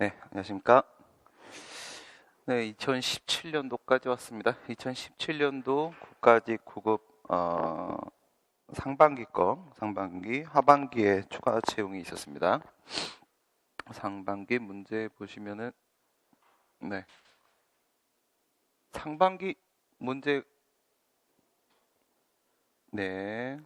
네, 안녕하십니까. 네, 2017년도까지 왔습니다. 2017년도 국가직 구급 상반기 상반기 하반기에 추가 채용이 있었습니다. 상반기 문제 보시면은 네, 상반기 문제 네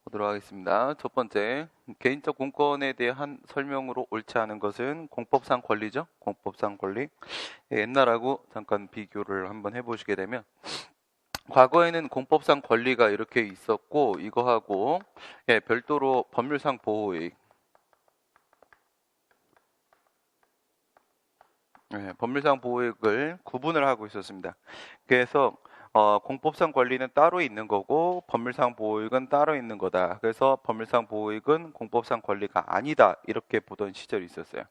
보도록 하겠습니다. 첫 번째, 개인적 공권에 대한 설명으로 옳지 않은 것은 공법상 권리죠. 공법상 권리. 옛날하고 잠깐 비교를 한번 해보시게 되면 과거에는 공법상 권리가 이렇게 있었고 이거하고 별도로 법률상 보호의익 법률상 보호의익을 구분을 하고 있었습니다. 그래서 공법상 권리는 따로 있는 거고 법률상 보호의익은 따로 있는 거다. 그래서 법률상 보호의익은 공법상 권리가 아니다 이렇게 보던 시절이 있었어요.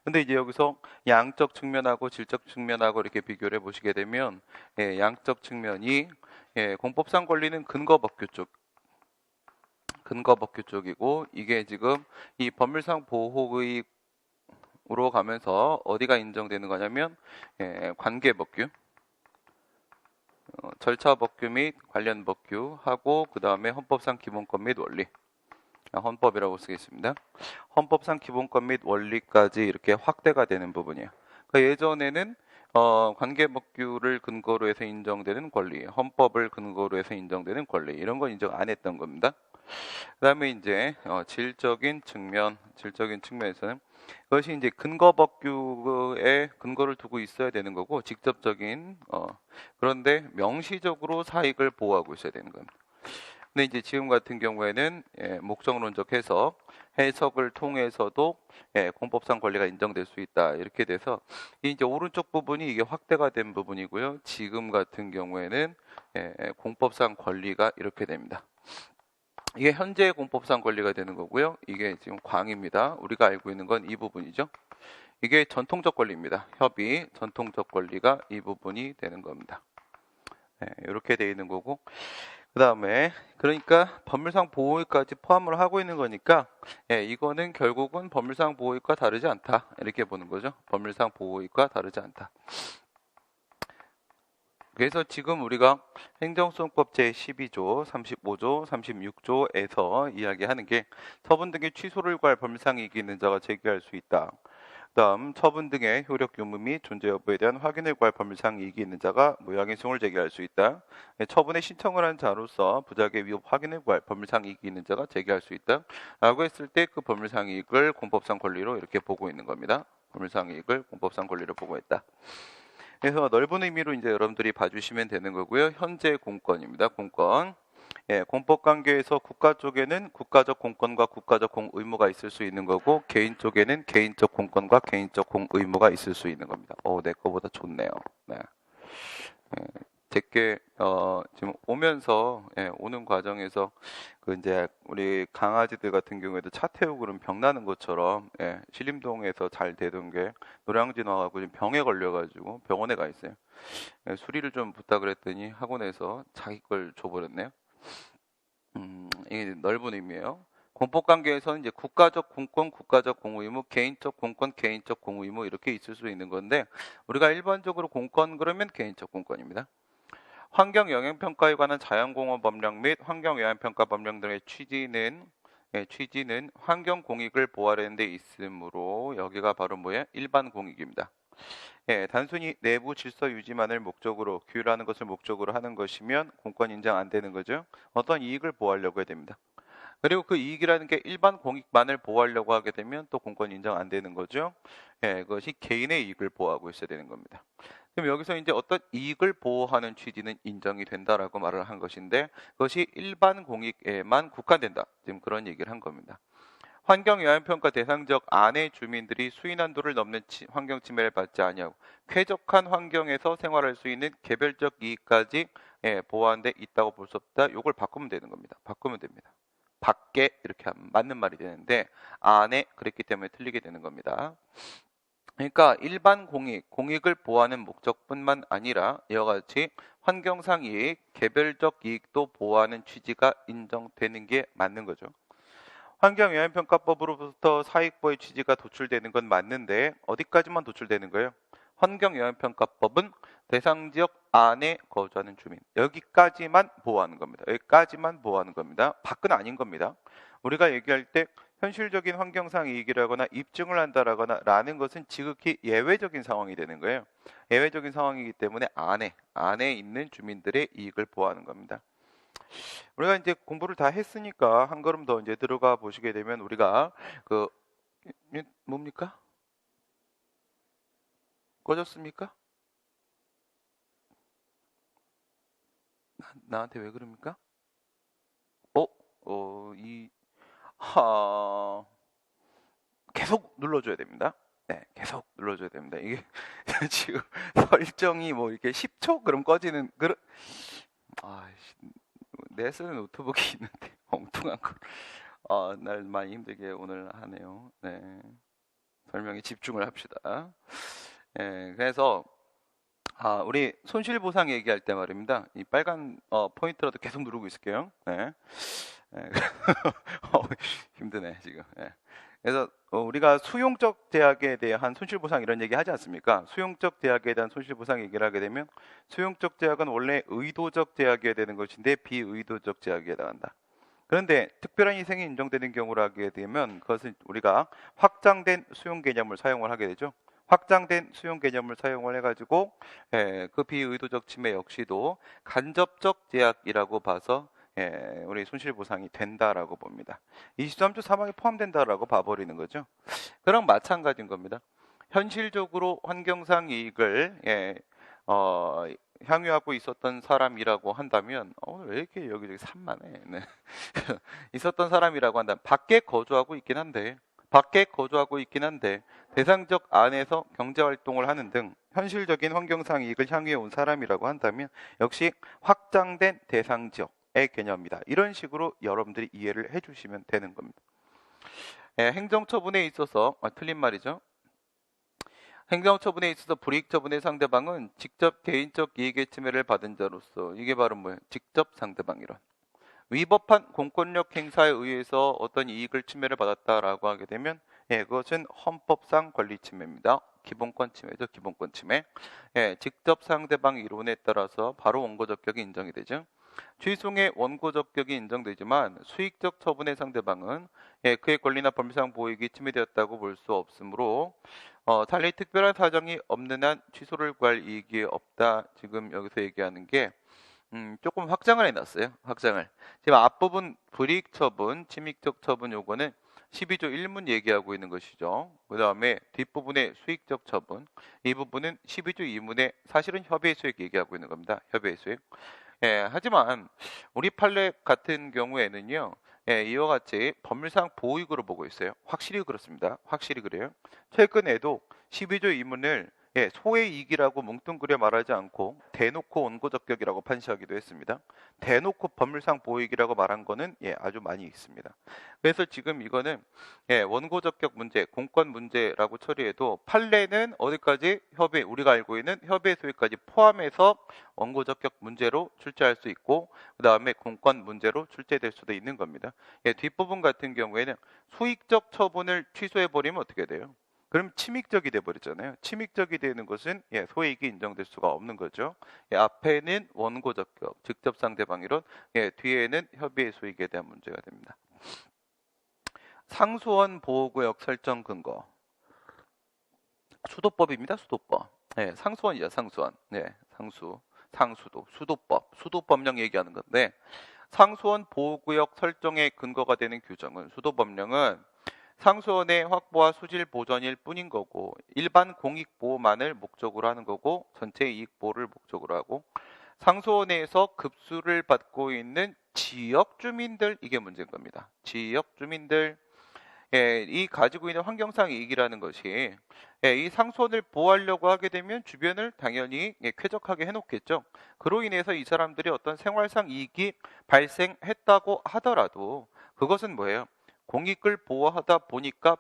근데 이제 여기서 양적 측면하고 질적 측면하고 이렇게 비교를 해보시게 되면 양적 측면이 공법상 권리는 근거법규 쪽이고 이게 지금 이 법률상 보호의익으로 가면서 어디가 인정되는 거냐면 관계법규, 절차법규 및 관련 법규하고 그 다음에 헌법상 기본권 및 원리, 헌법이라고 쓰겠습니다. 헌법상 기본권 및 원리까지 이렇게 확대가 되는 부분이에요. 그러니까 예전에는 관계법규를 근거로 해서 인정되는 권리, 헌법을 근거로 해서 인정되는 권리 이런 건 인정 안 했던 겁니다. 그다음에 이제 질적인 측면에서는 그것이 이제 근거법규에 근거를 두고 있어야 되는 거고 직접적인 그런데 명시적으로 사익을 보호하고 있어야 되는 겁니다. 근데 이제 지금 같은 경우에는 목적론적 해석을 통해서도 공법상 권리가 인정될 수 있다 이렇게 돼서 이제 오른쪽 부분이 이게 확대가 된 부분이고요. 지금 같은 경우에는 공법상 권리가 이렇게 됩니다. 이게 현재 공법상 권리가 되는 거고요. 이게 지금 광입니다. 우리가 알고 있는 건 이 부분이죠. 이게 전통적 권리입니다. 협의, 전통적 권리가 이 부분이 되는 겁니다. 이렇게 되어 있는 거고 그 다음에 그러니까 법률상 보호의까지 포함을 하고 있는 거니까 이거는 결국은 법률상 보호의과 다르지 않다 이렇게 보는 거죠. 법률상 보호의과 다르지 않다. 그래서 지금 우리가 행정소송법 제12조, 35조, 36조에서 이야기하는 게 처분 등의 취소를 구할 법률상 이익이 있는 자가 제기할 수 있다. 다음 처분 등의 효력 유무 및 존재 여부에 대한 확인을 구할 법률상 이익이 있는 자가 무효항해소송을 제기할 수 있다. 처분에 신청을 한 자로서 부작의 위법 확인을 구할 법률상 이익이 있는 자가 제기할 수 있다. 라고 했을 때 그 법률상 이익을 공법상 권리로 이렇게 보고 있는 겁니다. 법률상 이익을 공법상 권리로 보고 있다. 그래서 넓은 의미로 이제 여러분들이 봐주시면 되는 거고요. 현재 공권입니다. 공권. 공법 관계에서 국가 쪽에는 국가적 공권과 국가적 공의무가 있을 수 있는 거고 개인 쪽에는 개인적 공권과 개인적 공의무가 있을 수 있는 겁니다. 내 거보다 좋네요. 네. 제게 지금 오는 과정에서 그 이제 우리 강아지들 같은 경우에도 차 태우고 그러면 병 나는 것처럼 신림동에서 잘 되던 게 노량진 와가지고 지금 병에 걸려가지고 병원에 가 있어요. 수리를 좀 부탁을 했더니 학원에서 자기 걸 줘버렸네요. 이게 넓은 의미예요. 공법 관계에서는 이제 국가적 공권, 국가적 공의무, 개인적 공권, 개인적 공의무 이렇게 있을 수 있는 건데 우리가 일반적으로 공권 그러면 개인적 공권입니다. 환경영향평가에 관한 자연공헌법령 및 환경영향평가 법령 등의 취지는 환경공익을 보호하려는 데 있으므로 여기가 바로 뭐예요? 일반공익입니다. 단순히 내부 질서 유지만을 목적으로 규율하는 것을 목적으로 하는 것이면 공권 인정 안 되는 거죠. 어떤 이익을 보호하려고 해야 됩니다. 그리고 그 이익이라는 게 일반 공익만을 보호하려고 하게 되면 또 공권 인정 안 되는 거죠. 그것이 개인의 이익을 보호하고 있어야 되는 겁니다. 그럼 여기서 이제 어떤 이익을 보호하는 취지는 인정이 된다라고 말을 한 것인데 그것이 일반 공익에만 국한된다. 지금 그런 얘기를 한 겁니다. 환경영향평가 대상지역 안의 주민들이 수인한도를 넘는 환경 침해를 받지 아니하고 쾌적한 환경에서 생활할 수 있는 개별적 이익까지 보호하는 데 있다고 볼 수 없다. 이걸 바꾸면 되는 겁니다. 바꾸면 됩니다. 밖에 이렇게 하면 맞는 말이 되는데 안에 그랬기 때문에 틀리게 되는 겁니다. 그러니까 일반 공익을 보호하는 목적뿐만 아니라 이와 같이 환경상 이익, 개별적 이익도 보호하는 취지가 인정되는 게 맞는 거죠. 환경영향평가법으로부터 사익보의 취지가 도출되는 건 맞는데 어디까지만 도출되는 거예요? 환경영향평가법은 대상지역 안에 거주하는 주민 여기까지만 보호하는 겁니다. 여기까지만 보호하는 겁니다. 밖은 아닌 겁니다. 우리가 얘기할 때 현실적인 환경상 이익이라거나 입증을 한다라거나 라는 것은 지극히 예외적인 상황이 되는 거예요. 예외적인 상황이기 때문에 안에 있는 주민들의 이익을 보호하는 겁니다. 우리가 이제 공부를 다 했으니까 한 걸음 더 이제 들어가 보시게 되면 우리가 그 뭡니까? 꺼졌습니까? 나한테 왜 그럽니까? 계속 눌러줘야 됩니다. 네, 계속 눌러줘야 됩니다. 이게 지금 설정이 뭐 이렇게 10초 그럼 꺼지는 그런 내 쓰는 노트북이 있는데 엉뚱한 걸 날 많이 힘들게 오늘 하네요. 네, 설명에 집중을 합시다. 네, 그래서 우리 손실보상 얘기할 때 말입니다. 이 빨간 포인트라도 계속 누르고 있을게요. 네. 네. 힘드네 지금. 네. 그래서 우리가 수용적 제약에 대한 손실보상 이런 얘기 하지 않습니까? 수용적 제약에 대한 손실보상 얘기를 하게 되면 수용적 제약은 원래 의도적 제약이어야 되는 것인데 비의도적 제약에 해당한다. 그런데 특별한 희생이 인정되는 경우를 하게 되면 그것은 우리가 확장된 수용 개념을 사용을 하게 되죠. 확장된 수용 개념을 사용을 해가지고 그 비의도적 침해 역시도 간접적 제약이라고 봐서 우리 손실보상이 된다라고 봅니다. 23조 사망에 포함된다라고 봐버리는 거죠. 그럼 마찬가지인 겁니다. 현실적으로 환경상 이익을 향유하고 있었던 사람이라고 한다면 오늘 왜 이렇게 여기저기 산만해? 네. 있었던 사람이라고 한다면 밖에 거주하고 있긴 한데 대상적 안에서 경제활동을 하는 등 현실적인 환경상 이익을 향유해 온 사람이라고 한다면 역시 확장된 대상지역의 개념이다. 이런 식으로 여러분들이 이해를 해주시면 되는 겁니다. 행정처분에 있어서 틀린 말이죠. 행정처분에 있어서 불이익처분의 상대방은 직접 개인적 이익의 침해를 받은 자로서 이게 바로 뭐예요? 직접 상대방이론. 위법한 공권력 행사에 의해서 어떤 이익을 침해를 받았다라고 하게 되면 그것은 헌법상 권리 침해입니다. 기본권 침해죠. 기본권 침해. 직접 상대방 이론에 따라서 바로 원고적격이 인정이 되죠. 취소의 원고적격이 인정되지만 수익적 처분의 상대방은 그의 권리나 법률상 보호익이 침해되었다고 볼 수 없으므로 달리 특별한 사정이 없는 한 취소를 구할 이익이 없다. 지금 여기서 얘기하는 게 조금 확장을 해놨어요. 확장을. 지금 앞부분 불이익 처분, 침익적 처분 요거는 12조 1문 얘기하고 있는 것이죠. 그 다음에 뒷부분에 수익적 처분, 이 부분은 12조 2문에 사실은 협의의 수익 얘기하고 있는 겁니다. 협의의 수익. 하지만 우리 판례 같은 경우에는요. 이와 같이 법률상 보호익으로 보고 있어요. 확실히 그렇습니다. 확실히 그래요. 최근에도 12조 2문을 소의 이익이라고 뭉뚱그려 말하지 않고 대놓고 원고적격이라고 판시하기도 했습니다. 대놓고 법률상 보호익이라고 말한 거는 아주 많이 있습니다. 그래서 지금 이거는 원고적격 문제, 공권 문제라고 처리해도 판례는 어디까지 우리가 알고 있는 협의 소위까지 포함해서 원고적격 문제로 출제할 수 있고 그 다음에 공권 문제로 출제될 수도 있는 겁니다. 뒷부분 같은 경우에는 수익적 처분을 취소해버리면 어떻게 돼요? 그럼 침익적이 돼버렸잖아요. 침익적이 되는 것은 소액이 인정될 수가 없는 거죠. 앞에는 원고적격, 직접 상대방이론, 뒤에는 협의의 소익에 대한 문제가 됩니다. 상수원 보호구역 설정 근거. 수도법입니다. 수도법. 상수원이죠. 상수원. 수도법령 얘기하는 건데 상수원 보호구역 설정의 근거가 되는 규정은 수도법령은 상수원의 확보와 수질 보전일 뿐인 거고 일반 공익 보호만을 목적으로 하는 거고 전체 이익 보호를 목적으로 하고 상수원에서 급수를 받고 있는 지역 주민들 이게 문제인 겁니다. 지역 주민들 이 가지고 있는 환경상 이익이라는 것이 이 상수원을 보호하려고 하게 되면 주변을 당연히 쾌적하게 해놓겠죠. 그로 인해서 이 사람들이 어떤 생활상 이익이 발생했다고 하더라도 그것은 뭐예요? 공익을 보호하다 보니까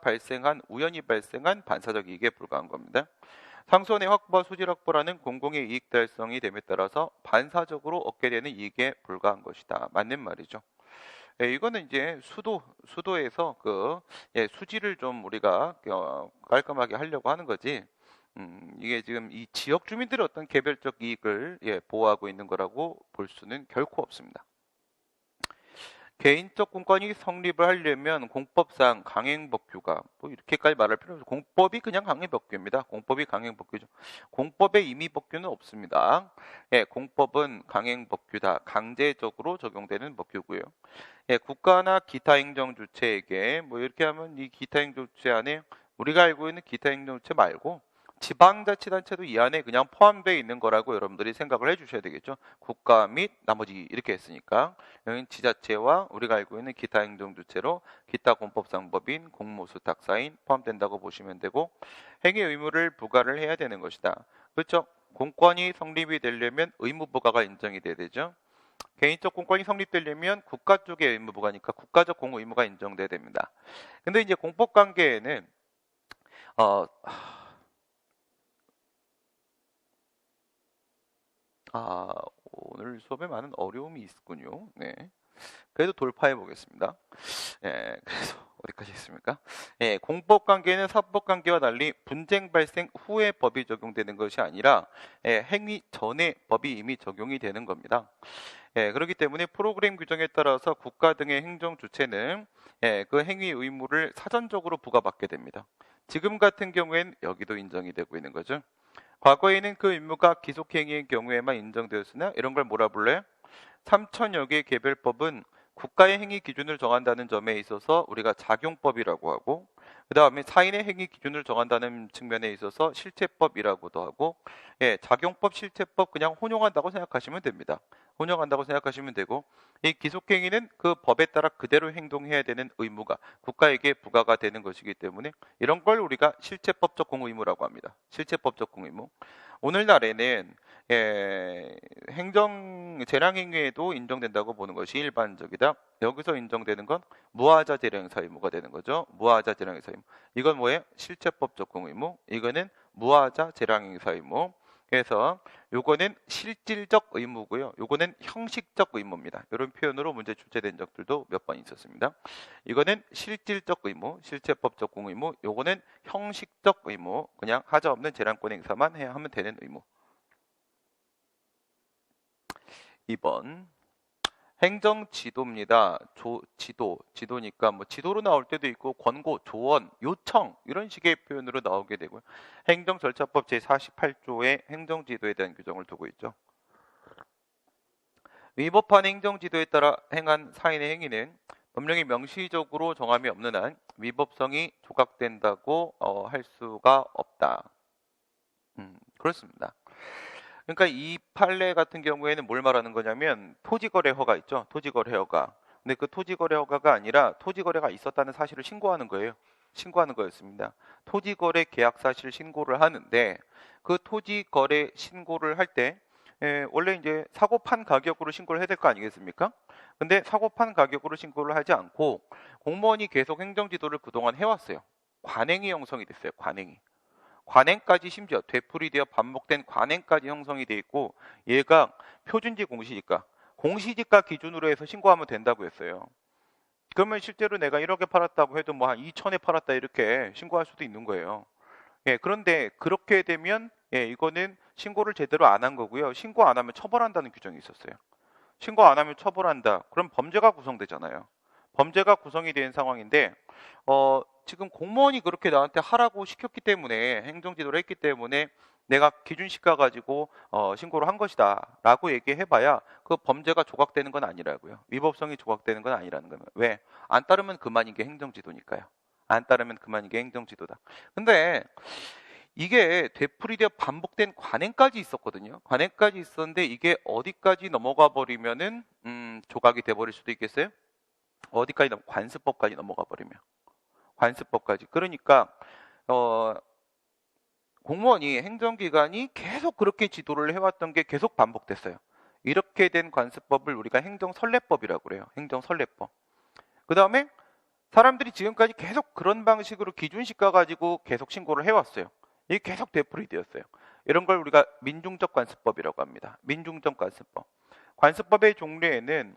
우연히 발생한 반사적 이익에 불과한 겁니다. 상수원의 확보와 수질 확보라는 공공의 이익 달성이 됨에 따라서 반사적으로 얻게 되는 이익에 불과한 것이다. 맞는 말이죠. 이거는 이제 수도에서 수지를 좀 우리가 깔끔하게 하려고 하는 거지. 이게 지금 이 지역 주민들의 어떤 개별적 이익을 보호하고 있는 거라고 볼 수는 결코 없습니다. 개인적 공권이 성립을 하려면 공법상 강행법규가 뭐 이렇게까지 말할 필요 없어요. 공법이 그냥 강행법규입니다. 공법이 강행법규죠. 공법에 임의법규는 없습니다. 공법은 강행법규다. 강제적으로 적용되는 법규고요. 국가나 기타 행정주체에게 뭐 이렇게 하면 이 기타 행정주체 안에 우리가 알고 있는 기타 행정주체 말고 지방자치단체도 이 안에 그냥 포함되어 있는 거라고 여러분들이 생각을 해주셔야 되겠죠. 국가 및 나머지 이렇게 했으니까 여기는 지자체와 우리가 알고 있는 기타 행정주체로 기타 공법상 법인 공무수 탁사인 포함된다고 보시면 되고 행위 의무를 부과를 해야 되는 것이다. 그렇죠? 공권이 성립이 되려면 의무 부과가 인정이 돼야 되죠. 개인적 공권이 성립되려면 국가 쪽의 의무 부과니까 국가적 공무 의무가 인정돼야 됩니다. 근데 이제 공법 관계에는 오늘 수업에 많은 어려움이 있군요. 네. 그래도 돌파해 보겠습니다. 그래서 어디까지 했습니까? 공법 관계는 사법 관계와 달리 분쟁 발생 후에 법이 적용되는 것이 아니라 행위 전에 법이 이미 적용이 되는 겁니다. 그렇기 때문에 프로그램 규정에 따라서 국가 등의 행정 주체는 그 행위 의무를 사전적으로 부과받게 됩니다. 지금 같은 경우엔 여기도 인정이 되고 있는 거죠. 과거에는 그 의무가 기속행위의 경우에만 인정되었으나 이런 걸 뭐라 불러요? 3천여 개의 개별법은 국가의 행위 기준을 정한다는 점에 있어서 우리가 작용법이라고 하고 그 다음에 사인의 행위 기준을 정한다는 측면에 있어서 실체법이라고도 하고 작용법, 실체법 그냥 혼용한다고 생각하시면 됩니다. 혼용한다고 생각하시면 되고 이 기속행위는 그 법에 따라 그대로 행동해야 되는 의무가 국가에게 부과가 되는 것이기 때문에 이런 걸 우리가 실체법적 공의무라고 합니다. 실체법적 공의무. 오늘날에는 재량행위에도 인정된다고 보는 것이 일반적이다. 여기서 인정되는 건 무하자 재량행사 의무가 되는 거죠. 무하자 재량행사 의무. 이건 뭐예요? 실체법적 공의무. 이거는 무하자 재량행사 의무. 그래서 요거는 실질적 의무고요. 요거는 형식적 의무입니다. 이런 표현으로 문제 출제된 적들도 몇 번 있었습니다. 이거는 실질적 의무, 실체법적 공의무. 요거는 형식적 의무. 그냥 하자 없는 재량권 행사만 해야 하면 되는 의무. 2번 행정지도입니다. 지도니까 뭐 지도로 나올 때도 있고 권고, 조언, 요청 이런 식의 표현으로 나오게 되고요. 행정절차법 제48조의 행정지도에 대한 규정을 두고 있죠. 위법한 행정지도에 따라 행한 사인의 행위는 법령이 명시적으로 정함이 없는 한 위법성이 조각된다고 할 수가 없다. 그렇습니다. 그러니까 이 판례 같은 경우에는 뭘 말하는 거냐면 토지거래 허가 있죠. 토지거래 허가. 근데 그 토지거래 허가가 아니라 토지거래가 있었다는 사실을 신고하는 거예요. 신고하는 거였습니다. 토지거래 계약 사실 신고를 하는데 그 토지거래 신고를 할 때 원래 이제 사고 판 가격으로 신고를 해야 될 거 아니겠습니까? 근데 사고 판 가격으로 신고를 하지 않고 공무원이 계속 행정지도를 그동안 해왔어요. 관행이 형성이 됐어요. 관행까지 심지어 되풀이되어 반복된 관행까지 형성이 돼 있고 얘가 표준지 공시지가 기준으로 해서 신고하면 된다고 했어요. 그러면 실제로 내가 1억에 팔았다고 해도 뭐 한 2천에 팔았다 이렇게 신고할 수도 있는 거예요. 그런데 그렇게 되면 이거는 신고를 제대로 안 한 거고요. 신고 안 하면 처벌한다는 규정이 있었어요. 신고 안 하면 처벌한다. 그럼 범죄가 구성되잖아요. 범죄가 구성이 된 상황인데 지금 공무원이 그렇게 나한테 하라고 시켰기 때문에 행정지도를 했기 때문에 내가 기준시가 가지고 신고를 한 것이다 라고 얘기해봐야 그 범죄가 조각되는 건 아니라고요. 위법성이 조각되는 건 아니라는 거예요. 왜? 안 따르면 그만인 게 행정지도니까요. 안 따르면 그만인 게 행정지도다. 근데 이게 되풀이되어 반복된 관행까지 있었거든요. 관행까지 있었는데 이게 어디까지 넘어가 버리면은 조각이 돼버릴 수도 있겠어요? 어디까지 관습법까지 넘어가 버리면 관습법까지. 그러니까 공무원이 행정기관이 계속 그렇게 지도를 해왔던 게 계속 반복됐어요. 이렇게 된 관습법을 우리가 행정선례법이라고 그래요. 행정선례법. 그 다음에 사람들이 지금까지 계속 그런 방식으로 기준시가 가지고 계속 신고를 해왔어요. 이게 계속 되풀이되었어요. 이런 걸 우리가 민중적 관습법이라고 합니다. 민중적 관습법. 관습법의 종류에는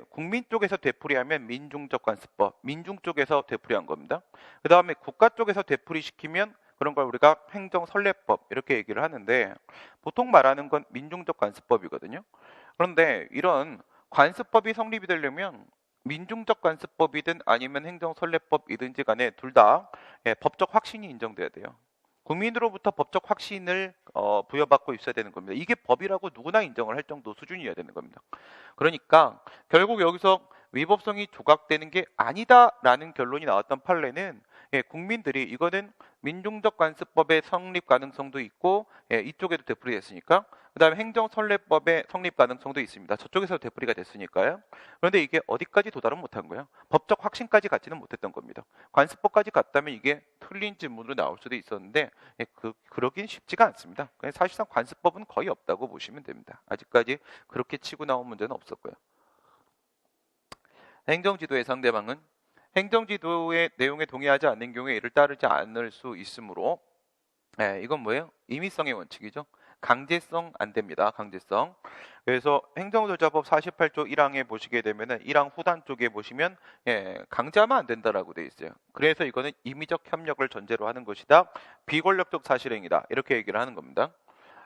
국민 쪽에서 되풀이하면 민중적 관습법, 민중 쪽에서 되풀이한 겁니다. 그 다음에 국가 쪽에서 되풀이시키면 그런 걸 우리가 행정선례법 이렇게 얘기를 하는데 보통 말하는 건 민중적 관습법이거든요. 그런데 이런 관습법이 성립이 되려면 민중적 관습법이든 아니면 행정선례법이든지 간에 둘 다 법적 확신이 인정돼야 돼요. 국민으로부터 법적 확신을 부여받고 있어야 되는 겁니다. 이게 법이라고 누구나 인정을 할 정도 수준이어야 되는 겁니다. 그러니까 결국 여기서 위법성이 조각되는 게 아니다라는 결론이 나왔던 판례는 국민들이 이거는 민중적 관습법의 성립 가능성도 있고 이쪽에도 되풀이 됐으니까 그 다음에 행정선례법의 성립 가능성도 있습니다. 저쪽에서 되풀이가 됐으니까요. 그런데 이게 어디까지 도달은 못한 거예요. 법적 확신까지 갖지는 못했던 겁니다. 관습법까지 갔다면 이게 틀린 질문으로 나올 수도 있었는데 그러긴 쉽지가 않습니다. 사실상 관습법은 거의 없다고 보시면 됩니다. 아직까지 그렇게 치고 나온 문제는 없었고요. 행정지도의 상대방은 행정지도의 내용에 동의하지 않는 경우에 이를 따르지 않을 수 있으므로 이건 뭐예요? 임의성의 원칙이죠. 강제성 안 됩니다. 강제성. 그래서 행정절차법 48조 1항에 보시게 되면은 1항 후단 쪽에 보시면 강제하면 안 된다라고 돼 있어요. 그래서 이거는 임의적 협력을 전제로 하는 것이다. 비권력적 사실행위다. 이렇게 얘기를 하는 겁니다.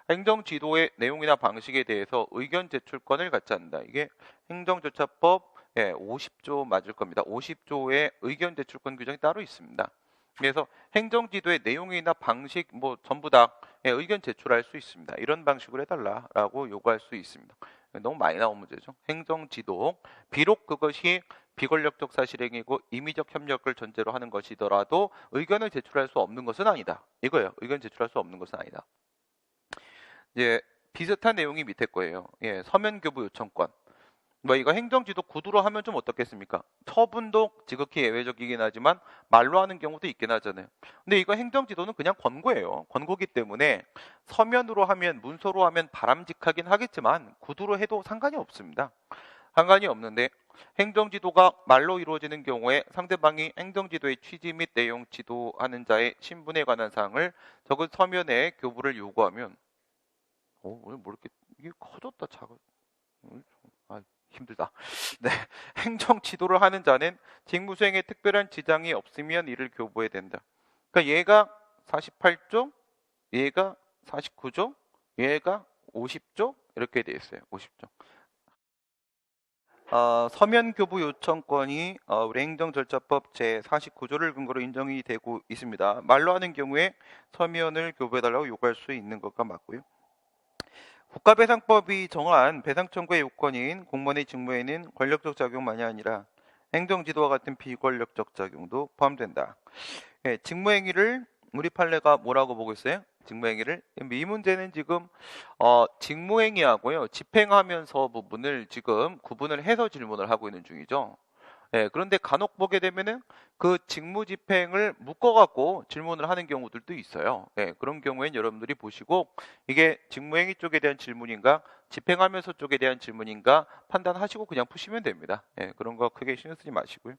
행정지도의 내용이나 방식에 대해서 의견 제출권을 갖지 않는다. 이게 행정절차법 50조 맞을 겁니다. 50조의 의견 제출권 규정이 따로 있습니다. 그래서 행정지도의 내용이나 방식 뭐 전부 다 의견 제출할 수 있습니다. 이런 방식으로 해달라라고 요구할 수 있습니다. 너무 많이 나온 문제죠. 행정지도 비록 그것이 비권력적 사실행위고 임의적 협력을 전제로 하는 것이더라도 의견을 제출할 수 없는 것은 아니다. 이거예요. 의견 제출할 수 없는 것은 아니다. 이제 비슷한 내용이 밑에 거예요. 서면 교부 요청권. 뭐 이거 행정지도 구두로 하면 좀 어떻겠습니까? 처분도 지극히 예외적이긴 하지만 말로 하는 경우도 있긴 하잖아요. 근데 이거 행정지도는 그냥 권고예요. 권고기 때문에 서면으로 하면 문서로 하면 바람직하긴 하겠지만 구두로 해도 상관이 없습니다. 상관이 없는데 행정지도가 말로 이루어지는 경우에 상대방이 행정지도의 취지 및 내용 지도하는 자의 신분에 관한 사항을 적은 서면에 교부를 요구하면 오늘 뭐 이렇게 이게 커졌다 작아. 힘들다. 네, 행정 지도를 하는 자는 직무 수행에 특별한 지장이 없으면 이를 교부해야 된다. 그러니까 얘가 48조, 얘가 49조, 얘가 50조 이렇게 돼 있어요. 50조. 서면 교부 요청권이 우리 행정절차법 제49조를 근거로 인정이 되고 있습니다. 말로 하는 경우에 서면을 교부해달라고 요구할 수 있는 것과 맞고요. 국가배상법이 정한 배상 청구의 요건인 공무원의 직무에는 권력적 작용만이 아니라 행정지도와 같은 비권력적 작용도 포함된다. 직무행위를 우리 판례가 뭐라고 보고 있어요? 직무행위를 이 문제는 지금 직무행위하고요 집행하면서 부분을 지금 구분을 해서 질문을 하고 있는 중이죠. 그런데 간혹 보게 되면은 그 직무 집행을 묶어갖고 질문을 하는 경우들도 있어요. 그런 경우엔 여러분들이 보시고 이게 직무행위 쪽에 대한 질문인가 집행하면서 쪽에 대한 질문인가 판단하시고 그냥 푸시면 됩니다. 그런 거 크게 신경 쓰지 마시고요.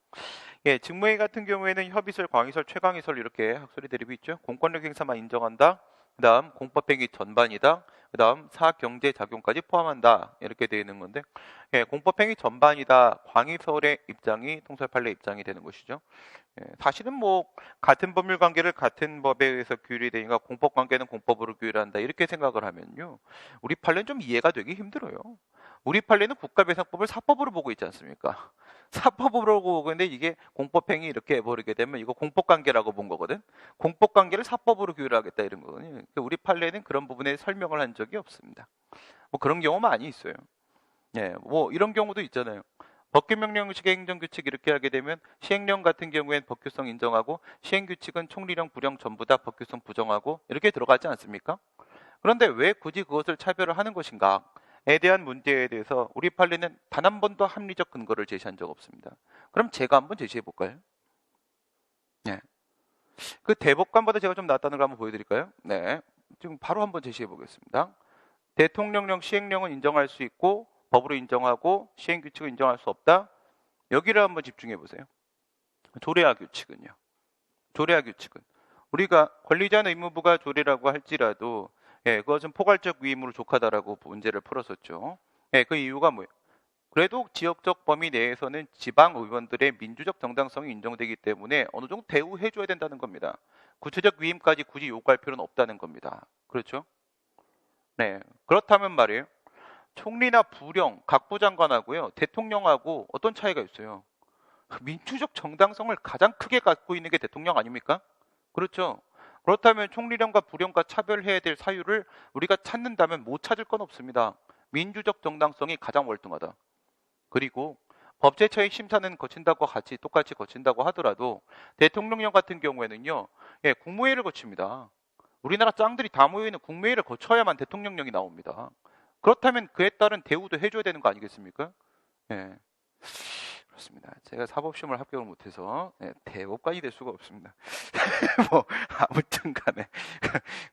직무행위 같은 경우에는 협의설, 광의설, 최강의설 이렇게 학설이 대립이 있죠. 공권력 행사만 인정한다. 그 다음 공법행위 전반이다. 그 다음 사경제작용까지 포함한다. 이렇게 되어 있는 건데 공법행위 전반이다. 광의설의 입장이 통설판례 입장이 되는 것이죠. 사실은 뭐 같은 법률관계를 같은 법에 의해서 규율이 되니까 공법관계는 공법으로 규율한다. 이렇게 생각을 하면요. 우리 판례는 좀 이해가 되기 힘들어요. 우리 판례는 국가배상법을 사법으로 보고 있지 않습니까? 사법으로 보고 있는데 이게 공법행위 이렇게 해버리게 되면 이거 공법관계라고 본 거거든. 공법관계를 사법으로 규율하겠다 이런 거거든요. 그러니까 우리 판례는 그런 부분에 설명을 한 적이 없습니다. 뭐 그런 경우 많이 있어요. 뭐 이런 경우도 있잖아요. 법규명령식의 행정규칙 이렇게 하게 되면 시행령 같은 경우엔 법규성 인정하고 시행규칙은 총리령, 부령 전부 다 법규성 부정하고 이렇게 들어가지 않습니까? 그런데 왜 굳이 그것을 차별을 하는 것인가? 에 대한 문제에 대해서 우리 판례는 단 한 번도 합리적 근거를 제시한 적 없습니다. 그럼 제가 한번 제시해 볼까요? 그 대법관보다 제가 좀 낫다는 걸 한번 보여드릴까요? 지금 바로 한번 제시해 보겠습니다. 대통령령, 시행령은 인정할 수 있고 법으로 인정하고 시행규칙은 인정할 수 없다. 여기를 한번 집중해 보세요. 조례와 규칙은요. 조례와 규칙은 우리가 권리자는 의무부가 조례라고 할지라도 그것은 포괄적 위임으로 족하다라고 문제를 풀었었죠. 예, 그 이유가 뭐예요? 그래도 지역적 범위 내에서는 지방 의원들의 민주적 정당성이 인정되기 때문에 어느 정도 대우해줘야 된다는 겁니다. 구체적 위임까지 굳이 요구할 필요는 없다는 겁니다. 그렇죠? 네. 그렇다면 말이에요. 총리나 부령, 각부 장관하고요, 대통령하고 어떤 차이가 있어요? 민주적 정당성을 가장 크게 갖고 있는 게 대통령 아닙니까? 그렇죠? 그렇다면 총리령과 부령과 차별해야 될 사유를 우리가 찾는다면 못 찾을 건 없습니다. 민주적 정당성이 가장 월등하다. 그리고 법제처의 심사는 거친다고 같이 똑같이 거친다고 하더라도 대통령령 같은 경우에는요, 예, 국무회의를 거칩니다. 우리나라 짱들이 다 모여있는 국무회의를 거쳐야만 대통령령이 나옵니다. 그렇다면 그에 따른 대우도 해줘야 되는 거 아니겠습니까? 예. 그렇습니다. 제가 사법시험을 합격을 못해서 대법관이 될 수가 없습니다. 뭐 아무튼 간에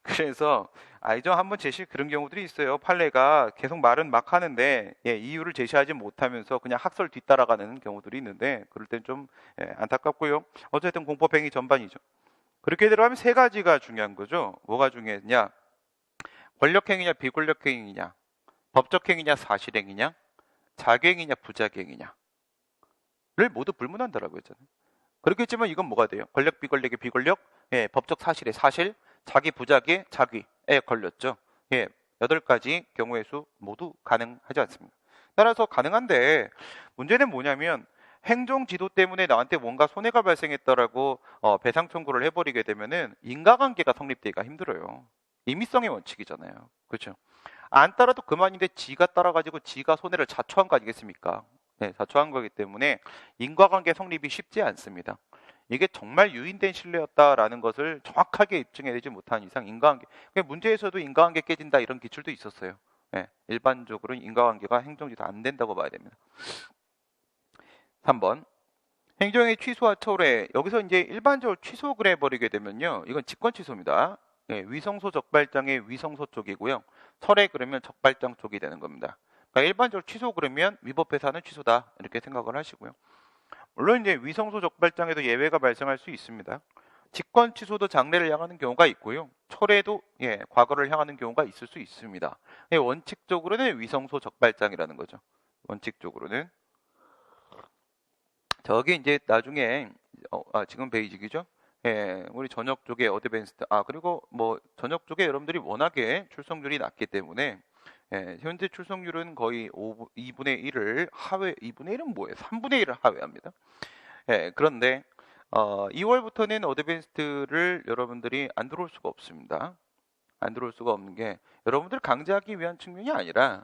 그래서 알죠? 한번 제시 그런 경우들이 있어요. 판례가 계속 말은 막 하는데 이유를 제시하지 못하면서 그냥 학설 뒤따라가는 경우들이 있는데 그럴 땐 좀 안타깝고요. 어쨌든 공법행위 전반이죠. 그렇게 들어가면 세 가지가 중요한 거죠. 뭐가 중요했냐? 권력행위냐 비권력행위냐, 법적행위냐 사실행위냐, 자객행위냐 부자객행위냐 를 모두 불문한다라고 했잖아요. 그렇겠지만 이건 뭐가 돼요? 권력 비권력의 비권력, 법적 사실의 사실, 자기 부자기의 자기에 걸렸죠. 8가지 경우의 수 모두 가능하지 않습니다. 따라서 가능한데 문제는 뭐냐면 행정 지도 때문에 나한테 뭔가 손해가 발생했다라고 배상 청구를 해버리게 되면은 인과관계가 성립되기가 힘들어요. 임의성의 원칙이잖아요. 그렇죠? 안 따라도 그만인데 지가 따라가지고 지가 손해를 자초한 거 아니겠습니까? 네, 자초한 거기 때문에 인과관계 성립이 쉽지 않습니다. 이게 정말 유인된 신뢰였다라는 것을 정확하게 입증해내지 못한 이상 인과관계, 문제에서도 인과관계 깨진다 이런 기출도 있었어요. 네, 일반적으로는 인과관계가 행정지도 안 된다고 봐야 됩니다. 3번 행정의 취소와 철회. 여기서 이제 일반적으로 취소를 해버리게 되면요, 이건 직권 취소입니다. 위성소 적발장의 위성소 쪽이고요, 철회 그러면 적발장 쪽이 되는 겁니다. 그러니까 일반적으로 취소 그러면 위법해서는 취소다 이렇게 생각을 하시고요. 물론 이제 위성소 적발장에도 예외가 발생할 수 있습니다. 직권 취소도 장래를 향하는 경우가 있고요. 철회도 과거를 향하는 경우가 있을 수 있습니다. 원칙적으로는 위성소 적발장이라는 거죠. 원칙적으로는 저기 이제 나중에 지금 베이직이죠. 우리 전역 쪽에 어드밴스드 그리고 뭐 전역 쪽에 여러분들이 워낙에 출석률이 낮기 때문에 현재 출석률은 거의 2분의 1을 하회, 2분의 1은 뭐예요? 3분의 1을 하회합니다. 그런데 2월부터는 어드밴스드를 여러분들이 안 들어올 수가 없습니다. 안 들어올 수가 없는 게 여러분들 강제하기 위한 측면이 아니라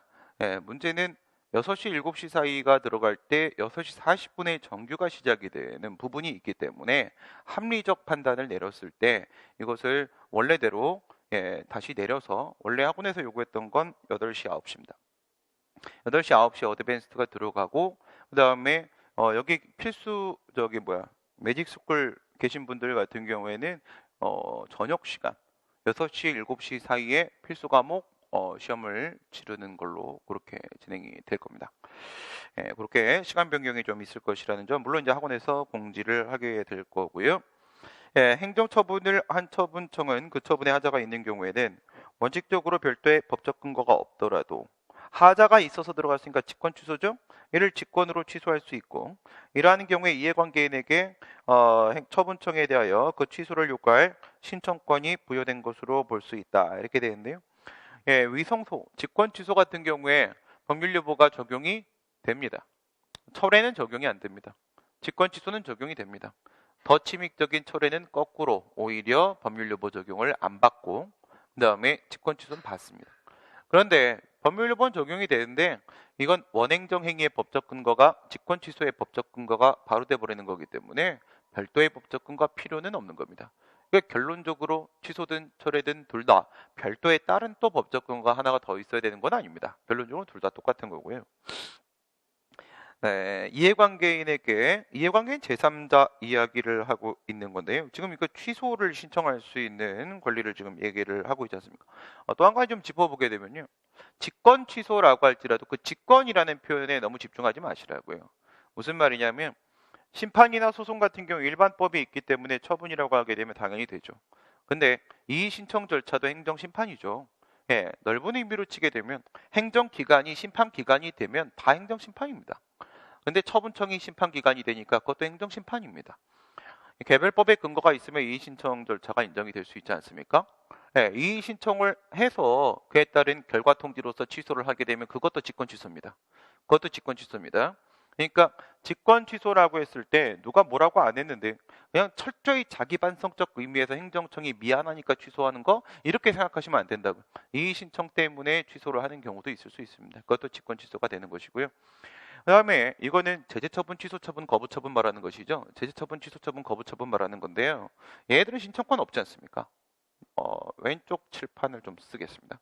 문제는 6시, 7시 사이가 들어갈 때 6시 40분에 정규가 시작이 되는 부분이 있기 때문에 합리적 판단을 내렸을 때 이것을 원래대로 다시 내려서 원래 학원에서 요구했던 건 8시, 9시입니다. 8시, 9시 어드밴스드가 들어가고 그 다음에 여기 필수 매직스쿨 계신 분들 같은 경우에는 저녁 시간 6시, 7시 사이에 필수 과목 시험을 치르는 걸로 그렇게 진행이 될 겁니다. 그렇게 시간 변경이 좀 있을 것이라는 점, 물론 이제 학원에서 공지를 하게 될 거고요. 행정처분을 한 처분청은 그 처분에 하자가 있는 경우에는 원칙적으로 별도의 법적 근거가 없더라도 하자가 있어서 들어갔으니까 직권 취소죠. 이를 직권으로 취소할 수 있고, 이러한 경우에 이해관계인에게 처분청에 대하여 그 취소를 요구할 신청권이 부여된 것으로 볼 수 있다 이렇게 되는데요. 위성소, 직권 취소 같은 경우에 법률여부가 적용이 됩니다. 철회는 적용이 안 됩니다. 직권 취소는 적용이 됩니다. 더 침입적인 철회는 거꾸로 오히려 법률여부 적용을 안 받고 그 다음에 직권 취소는 받습니다. 그런데 법률여부는 적용이 되는데 이건 원행정행위의 법적 근거가 직권 취소의 법적 근거가 바로 돼버리는 거기 때문에 별도의 법적 근거가 필요는 없는 겁니다. 그러니까 결론적으로 취소든 철회든 둘 다 별도의 다른 또 법적 근거가 하나가 더 있어야 되는 건 아닙니다. 결론적으로 둘 다 똑같은 거고요. 이해관계인에게 이해관계인 제3자 이야기를 하고 있는 건데요. 지금 이거 취소를 신청할 수 있는 권리를 지금 얘기를 하고 있지 않습니까? 또 한 가지 좀 짚어보게 되면요. 직권 취소라고 할지라도 그 직권이라는 표현에 너무 집중하지 마시라고요. 무슨 말이냐면 심판이나 소송 같은 경우 일반법이 있기 때문에 처분이라고 하게 되면 당연히 되죠. 근데 이의 신청 절차도 행정심판이죠. 예, 넓은 의미로 치게 되면 행정기관이 심판기관이 되면 다 행정심판입니다. 근데 처분청이 심판기관이 되니까 그것도 행정심판입니다. 개별법에 근거가 있으면 이의신청 절차가 인정이 될 수 있지 않습니까? 네, 이의신청을 해서 그에 따른 결과 통지로서 취소를 하게 되면 그것도 직권취소입니다. 그것도 직권취소입니다. 그러니까 직권취소라고 했을 때 누가 뭐라고 안 했는데 그냥 철저히 자기 반성적 의미에서 행정청이 미안하니까 취소하는 거 이렇게 생각하시면 안 된다고. 이의신청 때문에 취소를 하는 경우도 있을 수 있습니다. 그것도 직권취소가 되는 것이고요. 그 다음에 이거는 제재처분, 취소처분, 거부처분 말하는 것이죠. 제재처분, 취소처분, 거부처분 말하는 건데요. 얘들은 신청권 없지 않습니까? 왼쪽 칠판을 좀 쓰겠습니다.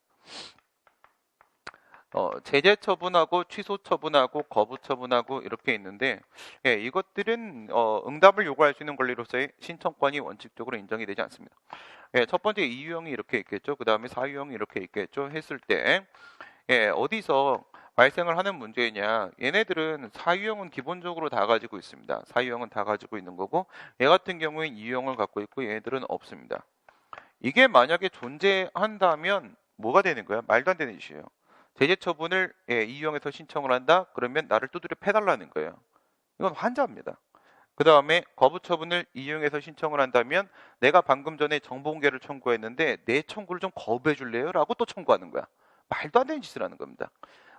제재처분하고 취소처분하고 거부처분하고 이렇게 있는데 예, 이것들은 응답을 요구할 수 있는 권리로서의 신청권이 원칙적으로 인정이 되지 않습니다. 예, 첫 번째 이유형이 이렇게 있겠죠. 그 다음에 사유형이 이렇게 있겠죠. 했을 때 예, 어디서 발생을 하는 문제냐. 얘네들은 사유형은 기본적으로 다 가지고 있습니다. 사유형은 다 가지고 있는 거고 얘 같은 경우엔 이유형을 갖고 있고 얘네들은 없습니다. 이게 만약에 존재한다면 뭐가 되는 거야? 말도 안 되는 짓이에요. 제재처분을 예, 이유형에서 신청을 한다? 그러면 나를 두드려 패달라는 거예요. 이건 환자입니다. 그 다음에 거부처분을 이유형에서 신청을 한다면 내가 방금 전에 정보공개를 청구했는데 내 청구를 좀 거부해 줄래요? 라고 또 청구하는 거야. 말도 안 되는 짓을 하는 겁니다.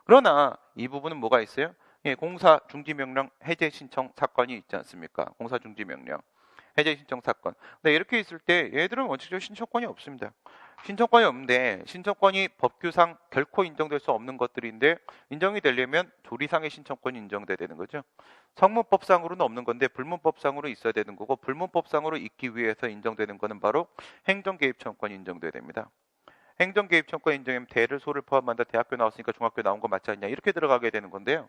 그러나 이 부분은 뭐가 있어요? 예, 공사 중지명령 해제 신청 사건이 있지 않습니까? 공사 중지명령 해제 신청 사건. 근데 이렇게 있을 때 얘들은 원칙적으로 신청권이 없습니다. 신청권이 없는데 신청권이 법규상 결코 인정될 수 없는 것들인데 인정이 되려면 조리상의 신청권이 인정돼야 되는 거죠. 성문법상으로는 없는 건데 불문법상으로 있어야 되는 거고 불문법상으로 있기 위해서 인정되는 거는 바로 행정개입청권이 인정돼야 됩니다. 행정개입청권 인정하면 대를 소를 포함한다. 대학교 나왔으니까 중학교 나온 거 맞지 않냐 이렇게 들어가게 되는 건데요.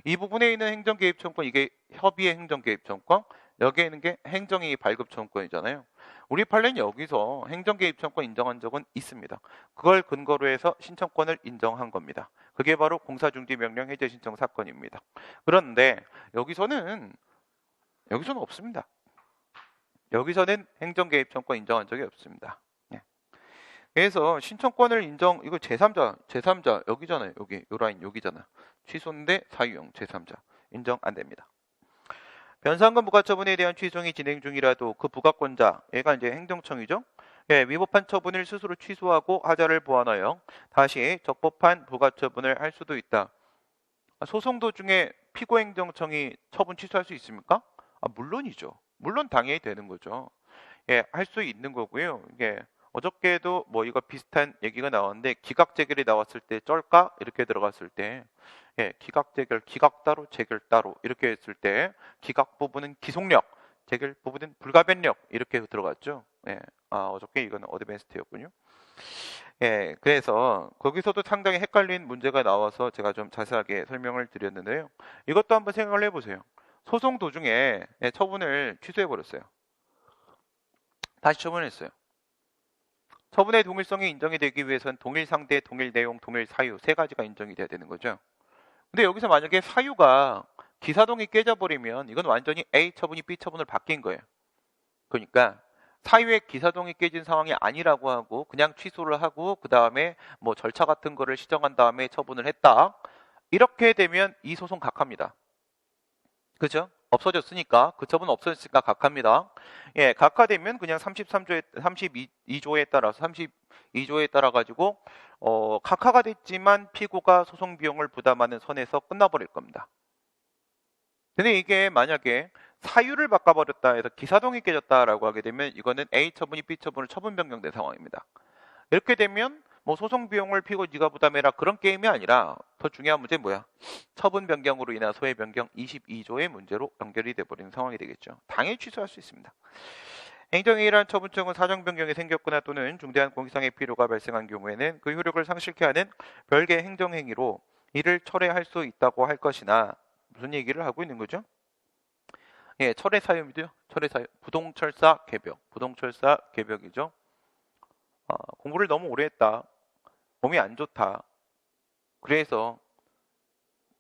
이 부분에 있는 행정개입청권 이게 협의의 행정개입청권 여기에 있는 게 행정이 발급청권이잖아요. 우리 판례는 여기서 행정개입청권 인정한 적은 있습니다. 그걸 근거로 해서 신청권을 인정한 겁니다. 그게 바로 공사중지명령 해제 신청 사건입니다. 그런데 여기서는 없습니다. 여기서는 행정개입청권 인정한 적이 없습니다. 그래서 신청권을 인정, 이거 제3자 여기잖아요. 여기 요 라인 여기잖아. 취소인데 사유형 제3자 인정 안 됩니다. 변상금 부과처분에 대한 취소이 진행 중이라도 그 부과권자 얘가 이제 행정청이죠. 예, 위법한 처분을 스스로 취소하고 하자를 보완하여 다시 적법한 부과처분을 할 수도 있다. 소송 도중에 피고행정청이 처분 취소할 수 있습니까? 물론이죠. 물론 당연히 되는 거죠. 예, 할 수 있는 거고요. 이게 어저께도 뭐 이거 비슷한 얘기가 나왔는데 기각 재결이 나왔을 때 쩔까? 이렇게 들어갔을 때 예, 기각 재결, 기각 따로, 재결 따로 이렇게 했을 때 기각 부분은 기속력, 재결 부분은 불가변력 이렇게 들어갔죠. 예, 어저께 이거는 어드밴스드였군요. 예, 그래서 거기서도 상당히 헷갈린 문제가 나와서 제가 좀 자세하게 설명을 드렸는데요. 이것도 한번 생각을 해보세요. 소송 도중에 예, 처분을 취소해버렸어요. 다시 처분했어요. 처분의 동일성이 인정이 되기 위해서는 동일 상대, 동일 내용, 동일 사유 세 가지가 인정이 돼야 되는 거죠. 근데 여기서 만약에 사유가 기사동이 깨져버리면 이건 완전히 A 처분이 B 처분을 바뀐 거예요. 그러니까 사유의 기사동이 깨진 상황이 아니라고 하고 그냥 취소를 하고 그 다음에 뭐 절차 같은 거를 시정한 다음에 처분을 했다. 이렇게 되면 이 소송 각합니다. 그죠? 없어졌으니까 그 처분 없어졌으니까 각합니다. 예, 각하되면 그냥 32조에 따라서 32조에 따라 가지고 각하가 됐지만 피고가 소송 비용을 부담하는 선에서 끝나버릴 겁니다. 근데 이게 만약에 사유를 바꿔버렸다 해서 기사동이 깨졌다라고 하게 되면 이거는 A 처분이 B 처분을 처분 변경된 상황입니다. 이렇게 되면 뭐 소송 비용을 피고 네가 부담해라 그런 게임이 아니라 더 중요한 문제는 뭐야? 처분 변경으로 인한 소해 변경 22조의 문제로 연결이 돼버리는 상황이 되겠죠. 당연히 취소할 수 있습니다. 행정행위란 처분청은 사정 변경이 생겼거나 또는 중대한 공익상의 필요가 발생한 경우에는 그 효력을 상실케 하는 별개의 행정행위로 이를 철회할 수 있다고 할 것이나 무슨 얘기를 하고 있는 거죠? 예, 철회 사유입니다. 철회 사유. 부동철사 개벽. 부동철사 개벽이죠. 공부를 너무 오래 했다. 몸이 안 좋다. 그래서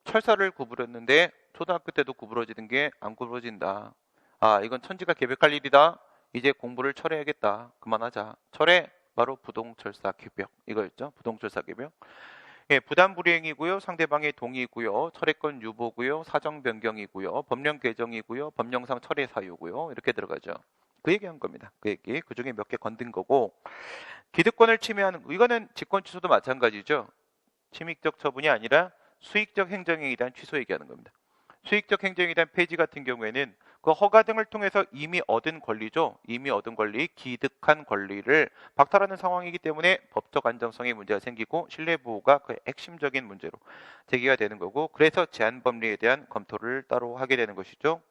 철사를 구부렸는데 초등학교 때도 구부러지는 게 안 구부러진다. 이건 천지가 개벽할 일이다. 이제 공부를 철회해야겠다. 그만하자. 철회. 바로 부동철사 규명 이거였죠. 부동철사 규명. 예, 부담 불이행이고요. 상대방의 동의고요. 철회권 유보고요. 사정 변경이고요. 법령 개정이고요. 법령상 철회 사유고요. 이렇게 들어가죠. 그 얘기한 겁니다. 그 얘기. 그 중에 몇 개 건든 거고. 기득권을 침해하는 이거는 직권 취소도 마찬가지죠. 침익적 처분이 아니라 수익적 행정행위에 대한 취소 얘기하는 겁니다. 수익적 행정에 대한 폐지 같은 경우에는 그 허가 등을 통해서 이미 얻은 권리죠. 이미 얻은 권리, 기득한 권리를 박탈하는 상황이기 때문에 법적 안정성에 문제가 생기고 신뢰보호가 그 핵심적인 문제로 제기가 되는 거고, 그래서 제한법리에 대한 검토를 따로 하게 되는 것이죠.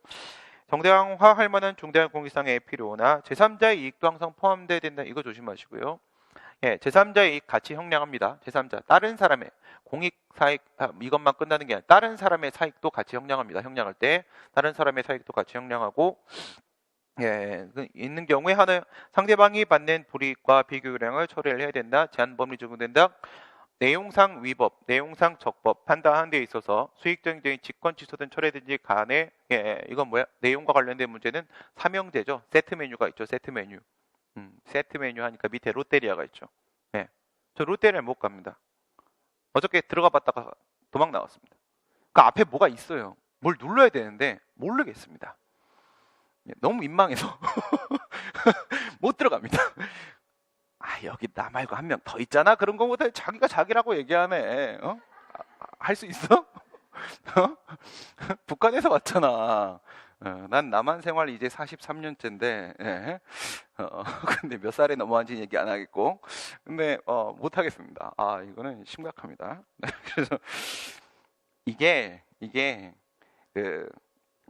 정당화할 만한 중대한 공익상의 필요나 제3자의 이익도 항상 포함돼야 된다. 이거 조심하시고요. 예, 제3자의 이익 같이 형량합니다. 제3자, 다른 사람의 공익 사익 이것만 끝나는 게 아니라 다른 사람의 사익도 같이 형량합니다. 형량할 때 다른 사람의 사익도 같이 형량하고, 예, 있는 경우에 하나 상대방이 받는 불이익과 비교량을 처리를 해야 된다. 제한법리 적용된다. 내용상 위법, 내용상 적법 판단하는 데 있어서 수익정정이 직권 취소든 철회든지 간에, 예, 이건 뭐야? 내용과 관련된 문제는 삼형제죠. 세트 메뉴가 있죠. 세트 메뉴. 세트 메뉴 하니까 밑에 롯데리아가 있죠. 예, 저 롯데리아 못 갑니다. 어저께 들어가 봤다가 도망 나왔습니다. 그 앞에 뭐가 있어요. 뭘 눌러야 되는데 모르겠습니다. 예, 너무 민망해서 못 들어갑니다. 아, 여기 나 말고 한 명 더 있잖아. 그런 거보다 자기가 자기라고 얘기하네. 어? 할 수 있어? 어? 북한에서 왔잖아. 난 남한 생활 이제 43년째인데, 예. 근데 몇 살에 넘어간지 얘기 안 하겠고, 근데 못 하겠습니다. 아, 이거는 심각합니다. 그래서 이게 그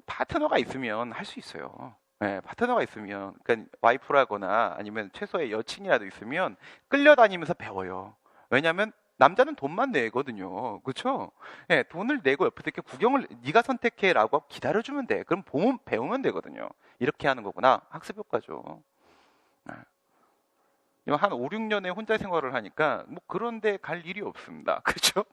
파트너가 있으면 할 수 있어요. 예, 파트너가 있으면, 그러니까 와이프라거나 아니면 최소의 여친이라도 있으면 끌려다니면서 배워요. 왜냐하면 남자는 돈만 내거든요. 그렇죠? 예, 돈을 내고 옆에서 이렇게 구경을 네가 선택해라고 기다려주면 돼. 그럼 보면 배우면 되거든요. 이렇게 하는 거구나. 학습 효과죠. 한 5, 6년에 혼자 생활을 하니까 뭐 그런데 갈 일이 없습니다. 그렇죠?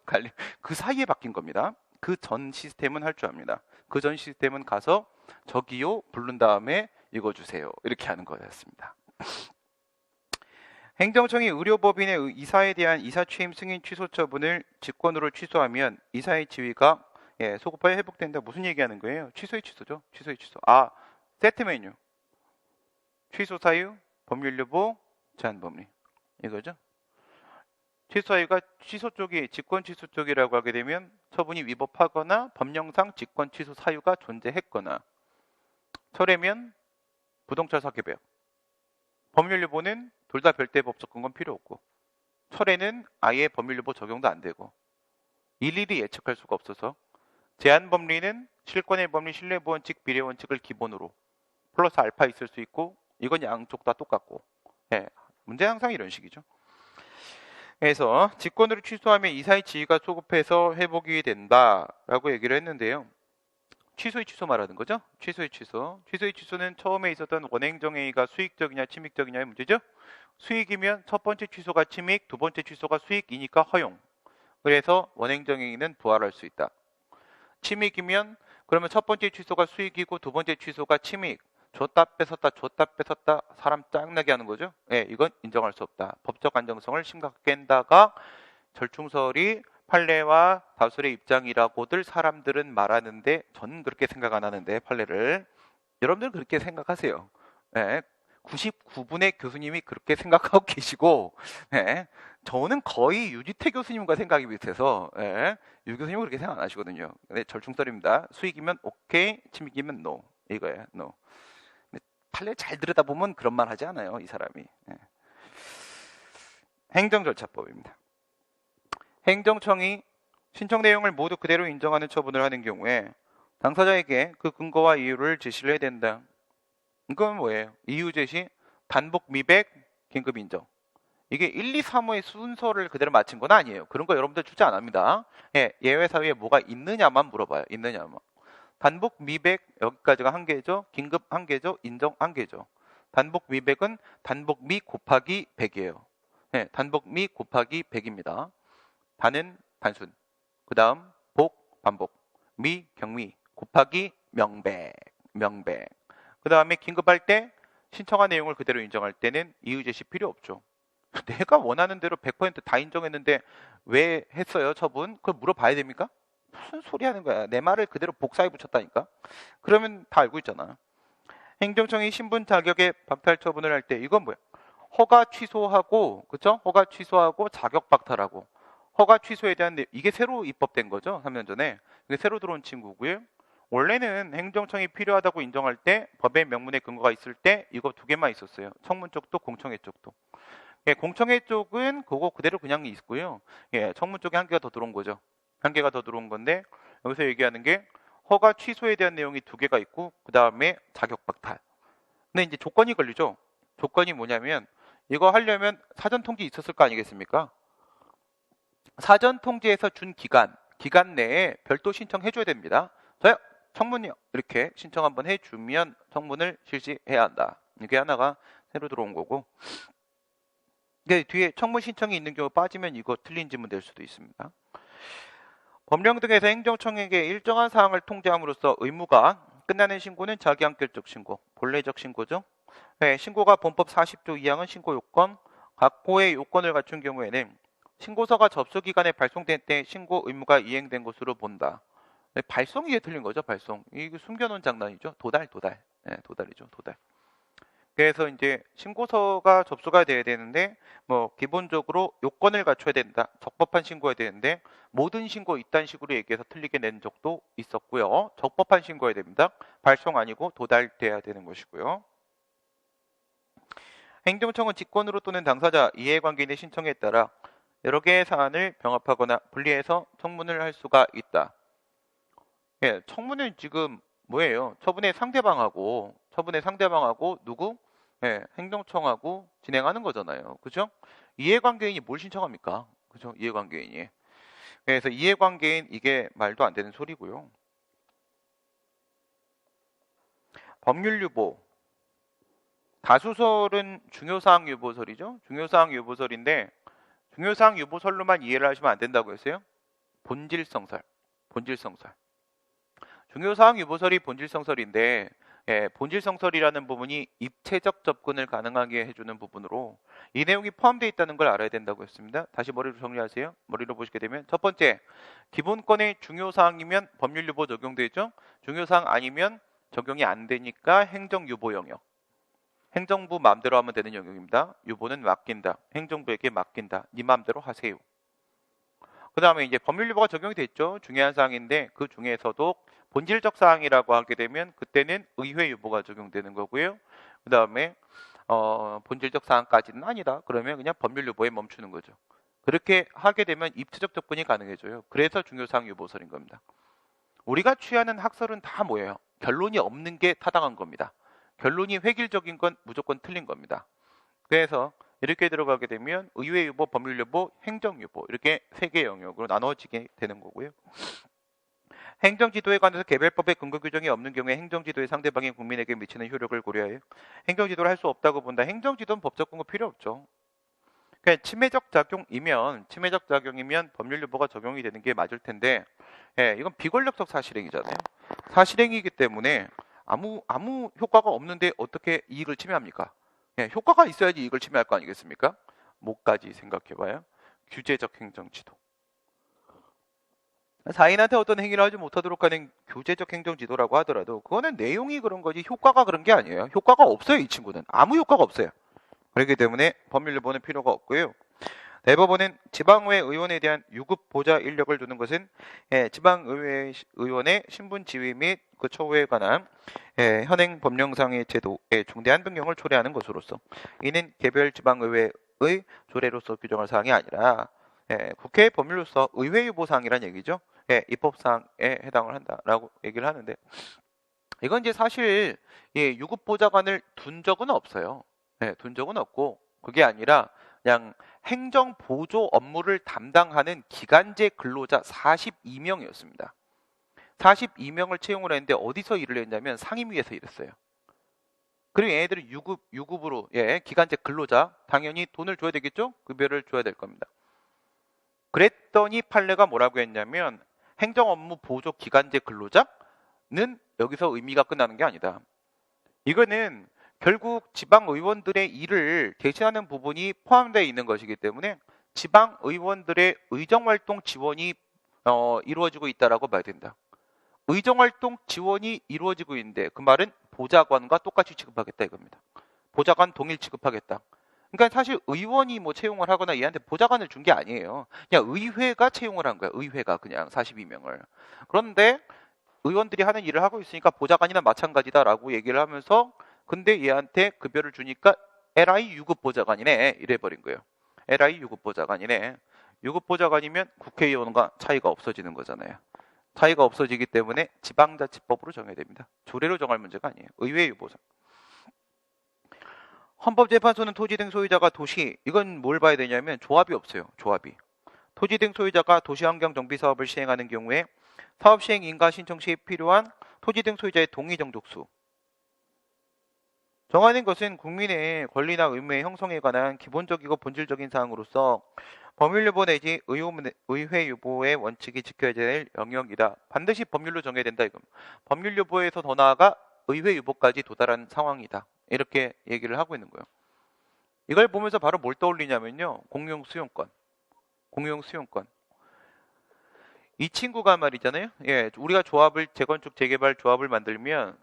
그 사이에 바뀐 겁니다. 그 전 시스템은 할 줄 압니다. 그 전 시스템은 가서 저기요 부른 다음에 읽어주세요. 이렇게 하는 거였습니다. 행정청이 의료법인의 이사에 대한 이사 취임 승인 취소 처분을 직권으로 취소하면 이사의 지위가 소급하여 회복된다. 무슨 얘기하는 거예요? 취소의 취소죠. 취소의 취소. 아, 세트 메뉴. 취소 사유, 법률 여부, 제한 법리. 이거죠. 취소 사유가 취소 쪽이 직권 취소 쪽이라고 하게 되면 처분이 위법하거나 법령상 직권 취소 사유가 존재했거나, 철회면 부동철사 개별. 법률 여부는 둘 다 별도의 법적 근거는 필요 없고, 철회는 아예 법률 여부 적용도 안 되고, 일일이 예측할 수가 없어서 제한 법리는 실권의 법리, 신뢰부 원칙, 비례 원칙을 기본으로 플러스 알파 있을 수 있고, 이건 양쪽 다 똑같고, 예, 문제 항상 이런 식이죠. 그래서 직권으로 취소하면 이사의 지위가 소급해서 회복이 된다라고 얘기를 했는데요. 취소의 취소 말하는 거죠. 취소의 취소. 취소의 취소는 처음에 있었던 원행정행위가 수익적이냐 침익적이냐의 문제죠. 수익이면 첫 번째 취소가 침익, 두 번째 취소가 수익이니까 허용. 그래서 원행정행위는 부활할 수 있다. 침익이면 그러면 첫 번째 취소가 수익이고 두 번째 취소가 침익. 줬다 뺏었다 사람 짱나게 하는 거죠. 예, 이건 인정할 수 없다. 법적 안정성을 심각하게 깬다가 절충설이 판례와 다수의 입장이라고들 사람들은 말하는데, 저는 그렇게 생각 안 하는데, 판례를 여러분들은 그렇게 생각하세요. 예, 99분의 교수님이 그렇게 생각하고 계시고, 예, 저는 거의 유지태 교수님과 생각이 비슷해서, 예, 유 교수님은 그렇게 생각 안 하시거든요. 네, 절충설입니다. 수익이면 오케이, 침익이면 노. 이거예요. 노. 판례 잘 들여다보면 그런 말 하지 않아요, 이 사람이. 예. 행정절차법입니다. 행정청이 신청 내용을 모두 그대로 인정하는 처분을 하는 경우에 당사자에게 그 근거와 이유를 제시를 해야 된다. 이건 뭐예요? 이유 제시, 단복 미백, 긴급 인정. 이게 1, 2, 3호의 순서를 그대로 맞춘 건 아니에요. 그런 거 여러분들 출제 안 합니다. 예, 예외 사유에 뭐가 있느냐만 물어봐요. 있느냐만. 단복 미백, 여기까지가 한 개죠. 긴급 한 개죠. 인정 한 개죠. 단복 미백은 단복 미 곱하기 100이에요. 네, 단복 미 곱하기 100입니다. 단은 단순. 그 다음 복, 반복. 미, 경미. 곱하기 명백. 그 다음에 긴급할 때 신청한 내용을 그대로 인정할 때는 이유 제시 필요 없죠. 내가 원하는 대로 100%다 인정했는데 왜 했어요, 처분? 그걸 물어봐야 됩니까? 무슨 소리 하는 거야? 내 말을 그대로 복사해 붙였다니까? 그러면 다 알고 있잖아. 행정청이 신분 자격의 박탈 처분을 할 때 이건 뭐야? 허가 취소하고, 그쵸? 허가 취소하고 자격 박탈하고. 허가 취소에 대한 이게 새로 입법된 거죠. 3년 전에. 이게 새로 들어온 친구고요. 원래는 행정청이 필요하다고 인정할 때 법의 명문의 근거가 있을 때 이거 두 개만 있었어요. 청문 쪽도 공청회 쪽도. 예, 공청회 쪽은 그거 그대로 그냥 있고요. 예, 청문 쪽에 한 개가 더 들어온 거죠. 한 개가 더 들어온 건데 여기서 얘기하는 게 허가 취소에 대한 내용이 두 개가 있고 그 다음에 자격 박탈. 근데 이제 조건이 걸리죠. 조건이 뭐냐면 이거 하려면 사전 통지 있었을 거 아니겠습니까? 사전 통지에서 준 기간 내에 별도 신청해줘야 됩니다. 저요, 청문이요. 이렇게 신청 한번 해주면 청문을 실시해야 한다. 이게 하나가 새로 들어온 거고. 근데 뒤에 청문 신청이 있는 경우 빠지면 이거 틀린 지문 될 수도 있습니다. 법령 등에서 행정청에게 일정한 사항을 통지함으로써 의무가 끝나는 신고는 자기한결적 신고, 본래적 신고죠. 네, 신고가 본법 40조 2항은 신고 요건, 각호의 요건을 갖춘 경우에는 신고서가 접수기간에 발송된 때 신고 의무가 이행된 것으로 본다. 네, 발송이 이게 틀린 거죠, 발송. 이게 숨겨놓은 장난이죠. 도달. 네, 도달이죠, 도달. 그래서 이제 신고서가 접수가 돼야 되는데 뭐 기본적으로 요건을 갖춰야 된다. 적법한 신고해야 되는데 모든 신고 이딴 식으로 얘기해서 틀리게 낸 적도 있었고요. 적법한 신고해야 됩니다. 발송 아니고 도달돼야 되는 것이고요. 행정청은 직권으로 또는 당사자 이해관계인의 신청에 따라 여러 개의 사안을 병합하거나 분리해서 청문을 할 수가 있다. 예, 청문은 지금 뭐예요? 처분의 상대방하고 누구? 예, 행정청하고 진행하는 거잖아요. 그죠? 이해관계인이 뭘 신청합니까? 그죠? 이해관계인이. 그래서 이해관계인 이게 말도 안 되는 소리고요. 법률 유보. 다수설은 중요사항 유보설이죠. 중요사항 유보설인데 중요사항 유보설로만 이해를 하시면 안 된다고 했어요. 본질성설. 중요사항 유보설이 본질성설인데 예, 본질성설이라는 부분이 입체적 접근을 가능하게 해주는 부분으로 이 내용이 포함되어 있다는 걸 알아야 된다고 했습니다. 다시 머리로 정리하세요. 머리로 보시게 되면 첫 번째, 기본권의 중요사항이면 법률 유보 적용되죠. 중요사항 아니면 적용이 안 되니까 행정유보 영역. 행정부 마음대로 하면 되는 영역입니다. 유보는 맡긴다. 행정부에게 맡긴다. 네 마음대로 하세요. 그 다음에 이제 법률유보가 적용이 됐죠. 중요한 사항인데 그 중에서도 본질적 사항이라고 하게 되면 그때는 의회 유보가 적용되는 거고요. 그 다음에 본질적 사항까지는 아니다. 그러면 그냥 법률 유보에 멈추는 거죠. 그렇게 하게 되면 입체적 접근이 가능해져요. 그래서 중요사항 유보설인 겁니다. 우리가 취하는 학설은 다 뭐예요? 결론이 없는 게 타당한 겁니다. 결론이 획일적인 건 무조건 틀린 겁니다. 그래서 이렇게 들어가게 되면 의회 유보, 법률 유보, 행정 유보 이렇게 세 개의 영역으로 나눠지게 되는 거고요. 행정지도에 관해서 개별법의 근거 규정이 없는 경우에 행정지도의 상대방인 국민에게 미치는 효력을 고려하여 행정지도를 할 수 없다고 본다. 행정지도는 법적 근거 필요 없죠. 그냥 침해적 작용이면 법률 유보가 적용이 되는 게 맞을 텐데 예, 이건 비권력적 사실행위잖아요. 사실행위이기 때문에 아무 효과가 없는데 어떻게 이익을 침해합니까? 예, 효과가 있어야지 이익을 침해할 거 아니겠습니까? 뭐까지 생각해봐요. 규제적 행정지도. 사인한테 어떤 행위를 하지 못하도록 하는 규제적 행정지도라고 하더라도 그거는 내용이 그런 거지 효과가 그런 게 아니에요. 효과가 없어요. 이 친구는. 아무 효과가 없어요. 그렇기 때문에 법률 유보는 필요가 없고요. 대법원은 지방의회 의원에 대한 유급 보좌 인력을 두는 것은 지방의회 의원의 신분 지위 및 그 처우에 관한 현행 법령상의 제도에 중대한 변경을 초래하는 것으로서 이는 개별 지방의회의 조례로서 규정할 사항이 아니라 국회 법률로서 의회 유보사항이란 얘기죠. 입법사항에 해당을 한다라고 얘기를 하는데 이건 이제 사실 유급 보좌관을 둔 적은 없어요. 둔 적은 없고 그게 아니라 그냥 행정 보조 업무를 담당하는 기간제 근로자 42명이었습니다. 42명을 채용을 했는데 어디서 일을 했냐면 상임위에서 일했어요. 그리고 얘네들은 유급으로 기간제 근로자 당연히 돈을 줘야 되겠죠? 급여를 줘야 될 겁니다. 그랬더니 판례가 뭐라고 했냐면 행정 업무 보조 기간제 근로자는 여기서 의미가 끝나는 게 아니다. 이거는 결국 지방의원들의 일을 대신하는 부분이 포함되어 있는 것이기 때문에 지방의원들의 의정활동 지원이 이루어지고 있다라고 봐야 된다. 의정활동 지원이 이루어지고 있는데 그 말은 보좌관과 똑같이 취급하겠다 이겁니다. 보좌관 동일 취급하겠다. 그러니까 사실 의원이 뭐 채용을 하거나 얘한테 보좌관을 준 게 아니에요. 그냥 의회가 채용을 한 거야. 의회가 그냥 42명을. 그런데 의원들이 하는 일을 하고 있으니까 보좌관이나 마찬가지다라고 얘기를 하면서 근데 얘한테 급여를 주니까 LI 유급 보좌관이네 이래버린 거예요. LI 유급 보좌관이네. 유급 보좌관이면 국회의원과 차이가 없어지는 거잖아요. 차이가 없어지기 때문에 지방자치법으로 정해야 됩니다. 조례로 정할 문제가 아니에요. 의회 유보자. 헌법재판소는 토지 등 소유자가 도시, 이건 뭘 봐야 되냐면 조합이 없어요. 조합이. 토지 등 소유자가 도시환경 정비 사업을 시행하는 경우에 사업 시행 인가 신청 시에 필요한 토지 등 소유자의 동의 정족수. 정하는 것은 국민의 권리나 의무의 형성에 관한 기본적이고 본질적인 사항으로서 법률 유보 내지 의회 유보의 원칙이 지켜야 될 영역이다. 반드시 법률로 정해야 된다 이겁니다. 법률 유보에서 더 나아가 의회 유보까지 도달한 상황이다. 이렇게 얘기를 하고 있는 거예요. 이걸 보면서 바로 뭘 떠올리냐면요. 공용 수용권. 공용 수용권. 이 친구가 말이잖아요. 예, 우리가 조합을 재건축 재개발 조합을 만들면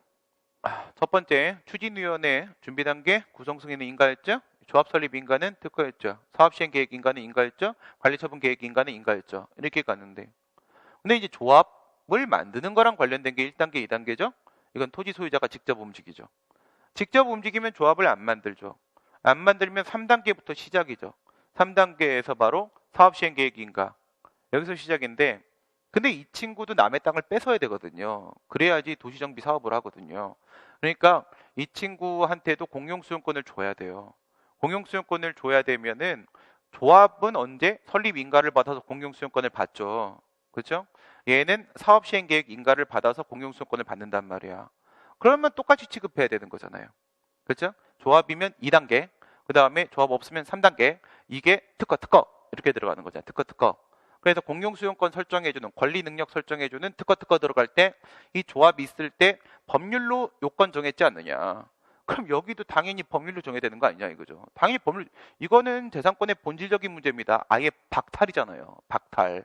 첫 번째 추진위원회 준비 단계 구성 승인은 인가였죠. 조합 설립 인가는 특허였죠. 사업 시행 계획 인가는 인가였죠. 관리 처분 계획 인가는 인가였죠. 이렇게 갔는데 근데 이제 조합을 만드는 거랑 관련된 게 1단계, 2단계죠. 이건 토지 소유자가 직접 움직이죠. 직접 움직이면 조합을 안 만들죠. 안 만들면 3단계부터 시작이죠. 3단계에서 바로 사업 시행 계획 인가. 여기서 시작인데 근데 이 친구도 남의 땅을 뺏어야 되거든요. 그래야지 도시정비 사업을 하거든요. 그러니까 이 친구한테도 공용수용권을 줘야 돼요. 공용수용권을 줘야 되면은 조합은 언제 설립 인가를 받아서 공용수용권을 받죠. 그렇죠? 얘는 사업 시행 계획 인가를 받아서 공용수용권을 받는단 말이야. 그러면 똑같이 취급해야 되는 거잖아요. 그렇죠? 조합이면 2단계, 그 다음에 조합 없으면 3단계, 이게 특허 이렇게 들어가는 거잖아요. 특허. 그래서 공용수용권 설정해주는 권리 능력 설정해주는 특허 들어갈 때 이 조합이 있을 때 법률로 요건 정했지 않느냐. 그럼 여기도 당연히 법률로 정해야 되는 거 아니냐 이거죠. 당연히 법률. 이거는 재산권의 본질적인 문제입니다. 아예 박탈이잖아요. 박탈.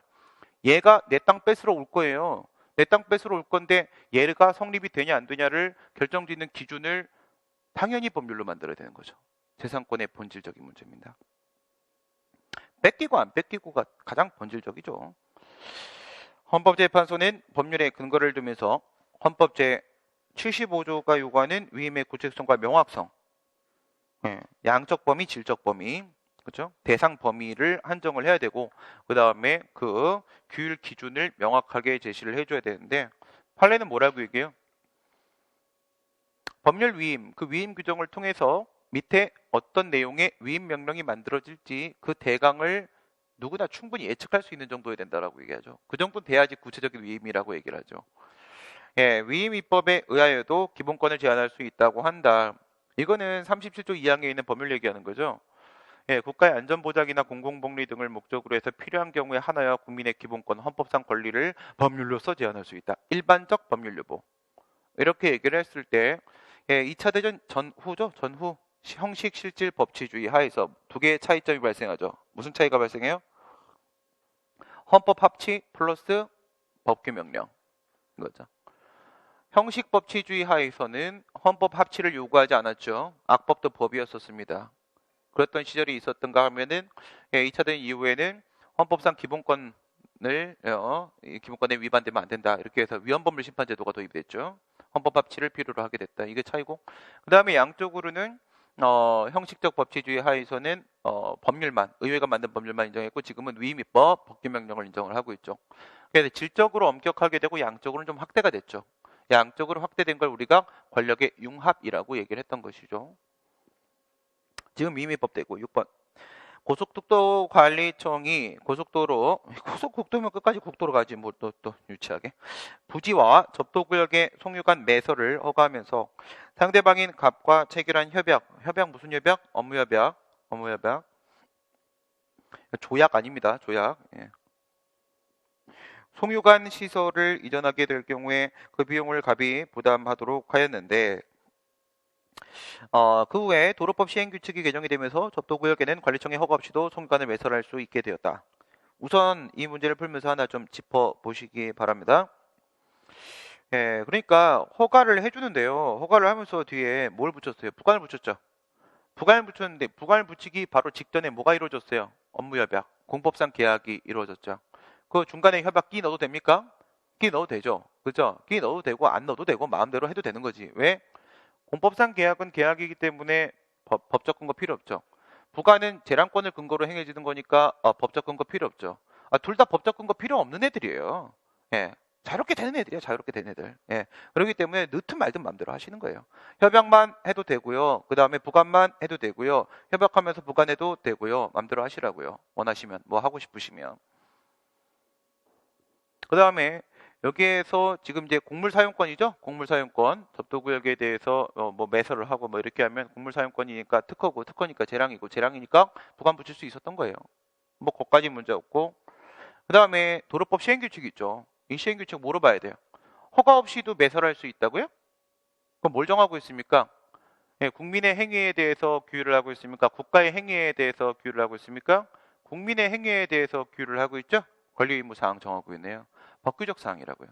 얘가 내 땅 뺏으러 올 거예요. 내 땅 뺏으러 올 건데 얘가 성립이 되냐 안 되냐를 결정짓는 기준을 당연히 법률로 만들어야 되는 거죠. 재산권의 본질적인 문제입니다. 뺏기고 안 뺏기고가 가장 본질적이죠. 헌법재판소는 법률의 근거를 두면서 헌법 제75조가 요구하는 위임의 구체성과 명확성, 양적 범위, 질적 범위, 그렇죠? 대상 범위를 한정을 해야 되고 그 다음에 그 규율 기준을 명확하게 제시를 해줘야 되는데 판례는 뭐라고 얘기해요? 법률 위임, 그 위임 규정을 통해서 밑에 어떤 내용의 위임 명령이 만들어질지 그 대강을 누구나 충분히 예측할 수 있는 정도여야 된다라고 얘기하죠. 그 정도 돼야지 구체적인 위임이라고 얘기를 하죠. 예, 위임 입법에 의하여도 기본권을 제한할 수 있다고 한다. 이거는 37조 2항에 있는 법률 얘기하는 거죠. 예, 국가의 안전보장이나 공공복리 등을 목적으로 해서 필요한 경우에 하나여 국민의 기본권, 헌법상 권리를 법률로서 제한할 수 있다. 일반적 법률 유보. 이렇게 얘기를 했을 때 예, 2차 대전 전후죠. 전후 형식 실질 법치주의 하에서 두 개의 차이점이 발생하죠. 무슨 차이가 발생해요? 헌법 합치 플러스 법규 명령 이거죠. 형식 법치주의 하에서는 헌법 합치를 요구하지 않았죠. 악법도 법이었었습니다. 그랬던 시절이 있었던가 하면은 2차 대전 이후에는 헌법상 기본권을 기본권에 위반되면 안 된다 이렇게 해서 위헌법률 심판제도가 도입됐죠. 헌법 합치를 필요로 하게 됐다. 이게 차이고 그 다음에 양쪽으로는 형식적 법치주의 하에서는 법률만 의회가 만든 법률만 인정했고 지금은 위임입법 법규명령을 인정을 하고 있죠. 그래서 질적으로 엄격하게 되고 양적으로는 좀 확대가 됐죠. 양적으로 확대된 걸 우리가 권력의 융합이라고 얘기를 했던 것이죠. 지금 위임입법 되고 6번 고속도로관리청이 고속국도면 끝까지 국도로 가지 뭐 또 유치하게 부지와 접도구역의 송유관 매설을 허가하면서 상대방인 갑과 체결한 협약 무슨 협약? 업무협약 조약 아닙니다. 조약. 예. 송유관 시설을 이전하게 될 경우에 그 비용을 갑이 부담하도록 하였는데 그 후에 도로법 시행규칙이 개정이 되면서 접도구역에는 관리청의 허가 없이도 송간을 매설할 수 있게 되었다. 우선 이 문제를 풀면서 하나 좀 짚어보시기 바랍니다. 예, 그러니까 허가를 해주는데요. 허가를 하면서 뒤에 뭘 붙였어요? 부관을 붙였죠. 부관을 붙였는데 부관을 붙이기 바로 직전에 뭐가 이루어졌어요? 업무협약, 공법상 계약이 이루어졌죠. 그 중간에 협약 끼 넣어도 됩니까? 끼 넣어도 되죠. 그죠? 끼 넣어도 되고 안 넣어도 되고 마음대로 해도 되는 거지. 왜? 공법상 계약은 계약이기 때문에 법적 근거 필요 없죠. 부가는 재량권을 근거로 행해지는 거니까 법적 근거 필요 없죠. 둘 다 법적 근거 필요 없는 애들이에요. 예. 자유롭게 되는 애들이야, 자유롭게 되는 애들. 예. 그렇기 때문에 넣든 말든 마음대로 하시는 거예요. 협약만 해도 되고요. 그 다음에 부관만 해도 되고요. 협약하면서 부관해도 되고요. 마음대로 하시라고요. 원하시면, 뭐 하고 싶으시면. 그 다음에 여기에서 지금 이제 곡물 사용권이죠. 곡물 사용권 접도구역에 대해서 뭐 매설을 하고 뭐 이렇게 하면 곡물 사용권이니까 특허고 특허니까 재량이고 재량이니까 부관 붙일 수 있었던 거예요. 뭐 거기까지 문제 없고 그 다음에 도로법 시행규칙이 있죠. 이 시행규칙 뭐로 봐야 돼요? 허가 없이도 매설할 수 있다고요? 그럼 뭘 정하고 있습니까? 예, 국민의 행위에 대해서 규율을 하고 있습니까? 국가의 행위에 대해서 규율을 하고 있습니까? 국민의 행위에 대해서 규율을 하고 있죠? 권리 의무 사항 정하고 있네요. 법규적 사항이라고요.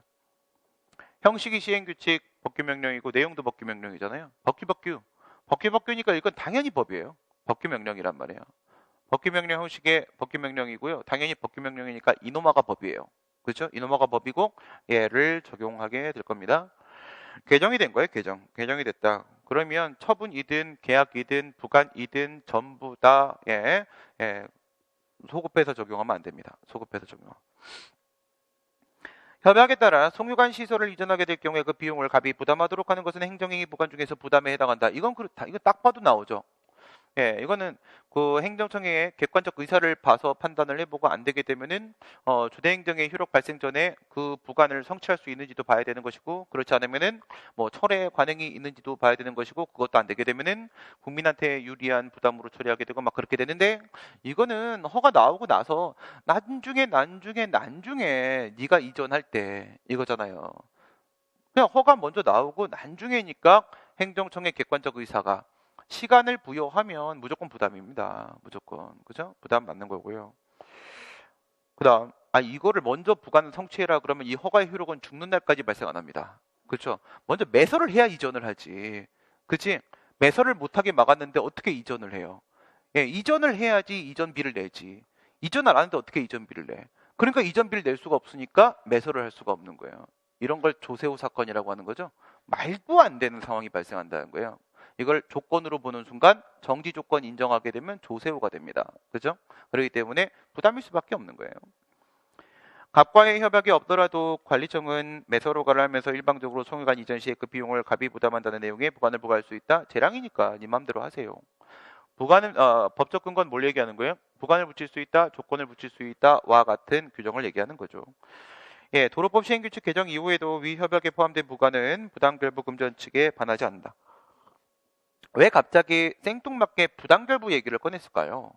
형식이 시행규칙 법규명령이고 내용도 법규명령이잖아요. 법규니까 이건 당연히 법이에요. 법규명령이란 말이에요. 법규명령 형식의 법규명령이고요. 당연히 법규명령이니까 이노마가 법이에요. 그렇죠? 이노마가 법이고 얘를 적용하게 될 겁니다. 개정이 된 거예요. 개정이 됐다. 그러면 처분이든 계약이든 부관이든 전부 다 소급해서 적용하면 안 됩니다. 소급해서 적용하면. 협약에 따라 송유관 시설을 이전하게 될 경우에 그 비용을 갑이 부담하도록 하는 것은 행정행위 부관 중에서 부담에 해당한다. 이건 그렇다. 이거 딱 봐도 나오죠. 예, 이거는 그 행정청의 객관적 의사를 봐서 판단을 해보고 안 되게 되면은 주대행정의 효력 발생 전에 그 부관을 성취할 수 있는지도 봐야 되는 것이고 그렇지 않으면은 뭐 철회 관행이 있는지도 봐야 되는 것이고 그것도 안 되게 되면은 국민한테 유리한 부담으로 처리하게 되고 막 그렇게 되는데 이거는 허가 나오고 나서 나중에 네가 이전할 때 이거잖아요. 그냥 허가 먼저 나오고 나중에니까 행정청의 객관적 의사가 시간을 부여하면 무조건 부담입니다. 무조건. 그죠? 부담 맞는 거고요. 그 다음, 이거를 먼저 부관 성취해라 그러면 이 허가의 효력은 죽는 날까지 발생 안 합니다. 그렇죠? 먼저 매설을 해야 이전을 하지. 그치? 매설을 못하게 막았는데 어떻게 이전을 해요? 예, 이전을 해야지 이전비를 내지. 이전을 안 하는데 어떻게 이전비를 내? 그러니까 이전비를 낼 수가 없으니까 매설을 할 수가 없는 거예요. 이런 걸 조세호 사건이라고 하는 거죠. 말도 안 되는 상황이 발생한다는 거예요. 이걸 조건으로 보는 순간 정지 조건 인정하게 되면 조세호가 됩니다. 그죠? 그렇기 때문에 부담일 수밖에 없는 거예요. 갑과의 협약이 없더라도 관리청은 매설 허가를 하면서 일방적으로 송유관 이전 시에 그 비용을 갑이 부담한다는 내용의 부관을 부과할 수 있다. 재량이니까 네 맘대로 하세요. 부관은 법적 근거는 뭘 얘기하는 거예요? 부관을 붙일 수 있다, 조건을 붙일 수 있다와 같은 규정을 얘기하는 거죠. 예, 도로법 시행규칙 개정 이후에도 위 협약에 포함된 부관은 부당결부 금전 측에 반하지 않는다. 왜 갑자기 생뚱맞게 부당결부 얘기를 꺼냈을까요?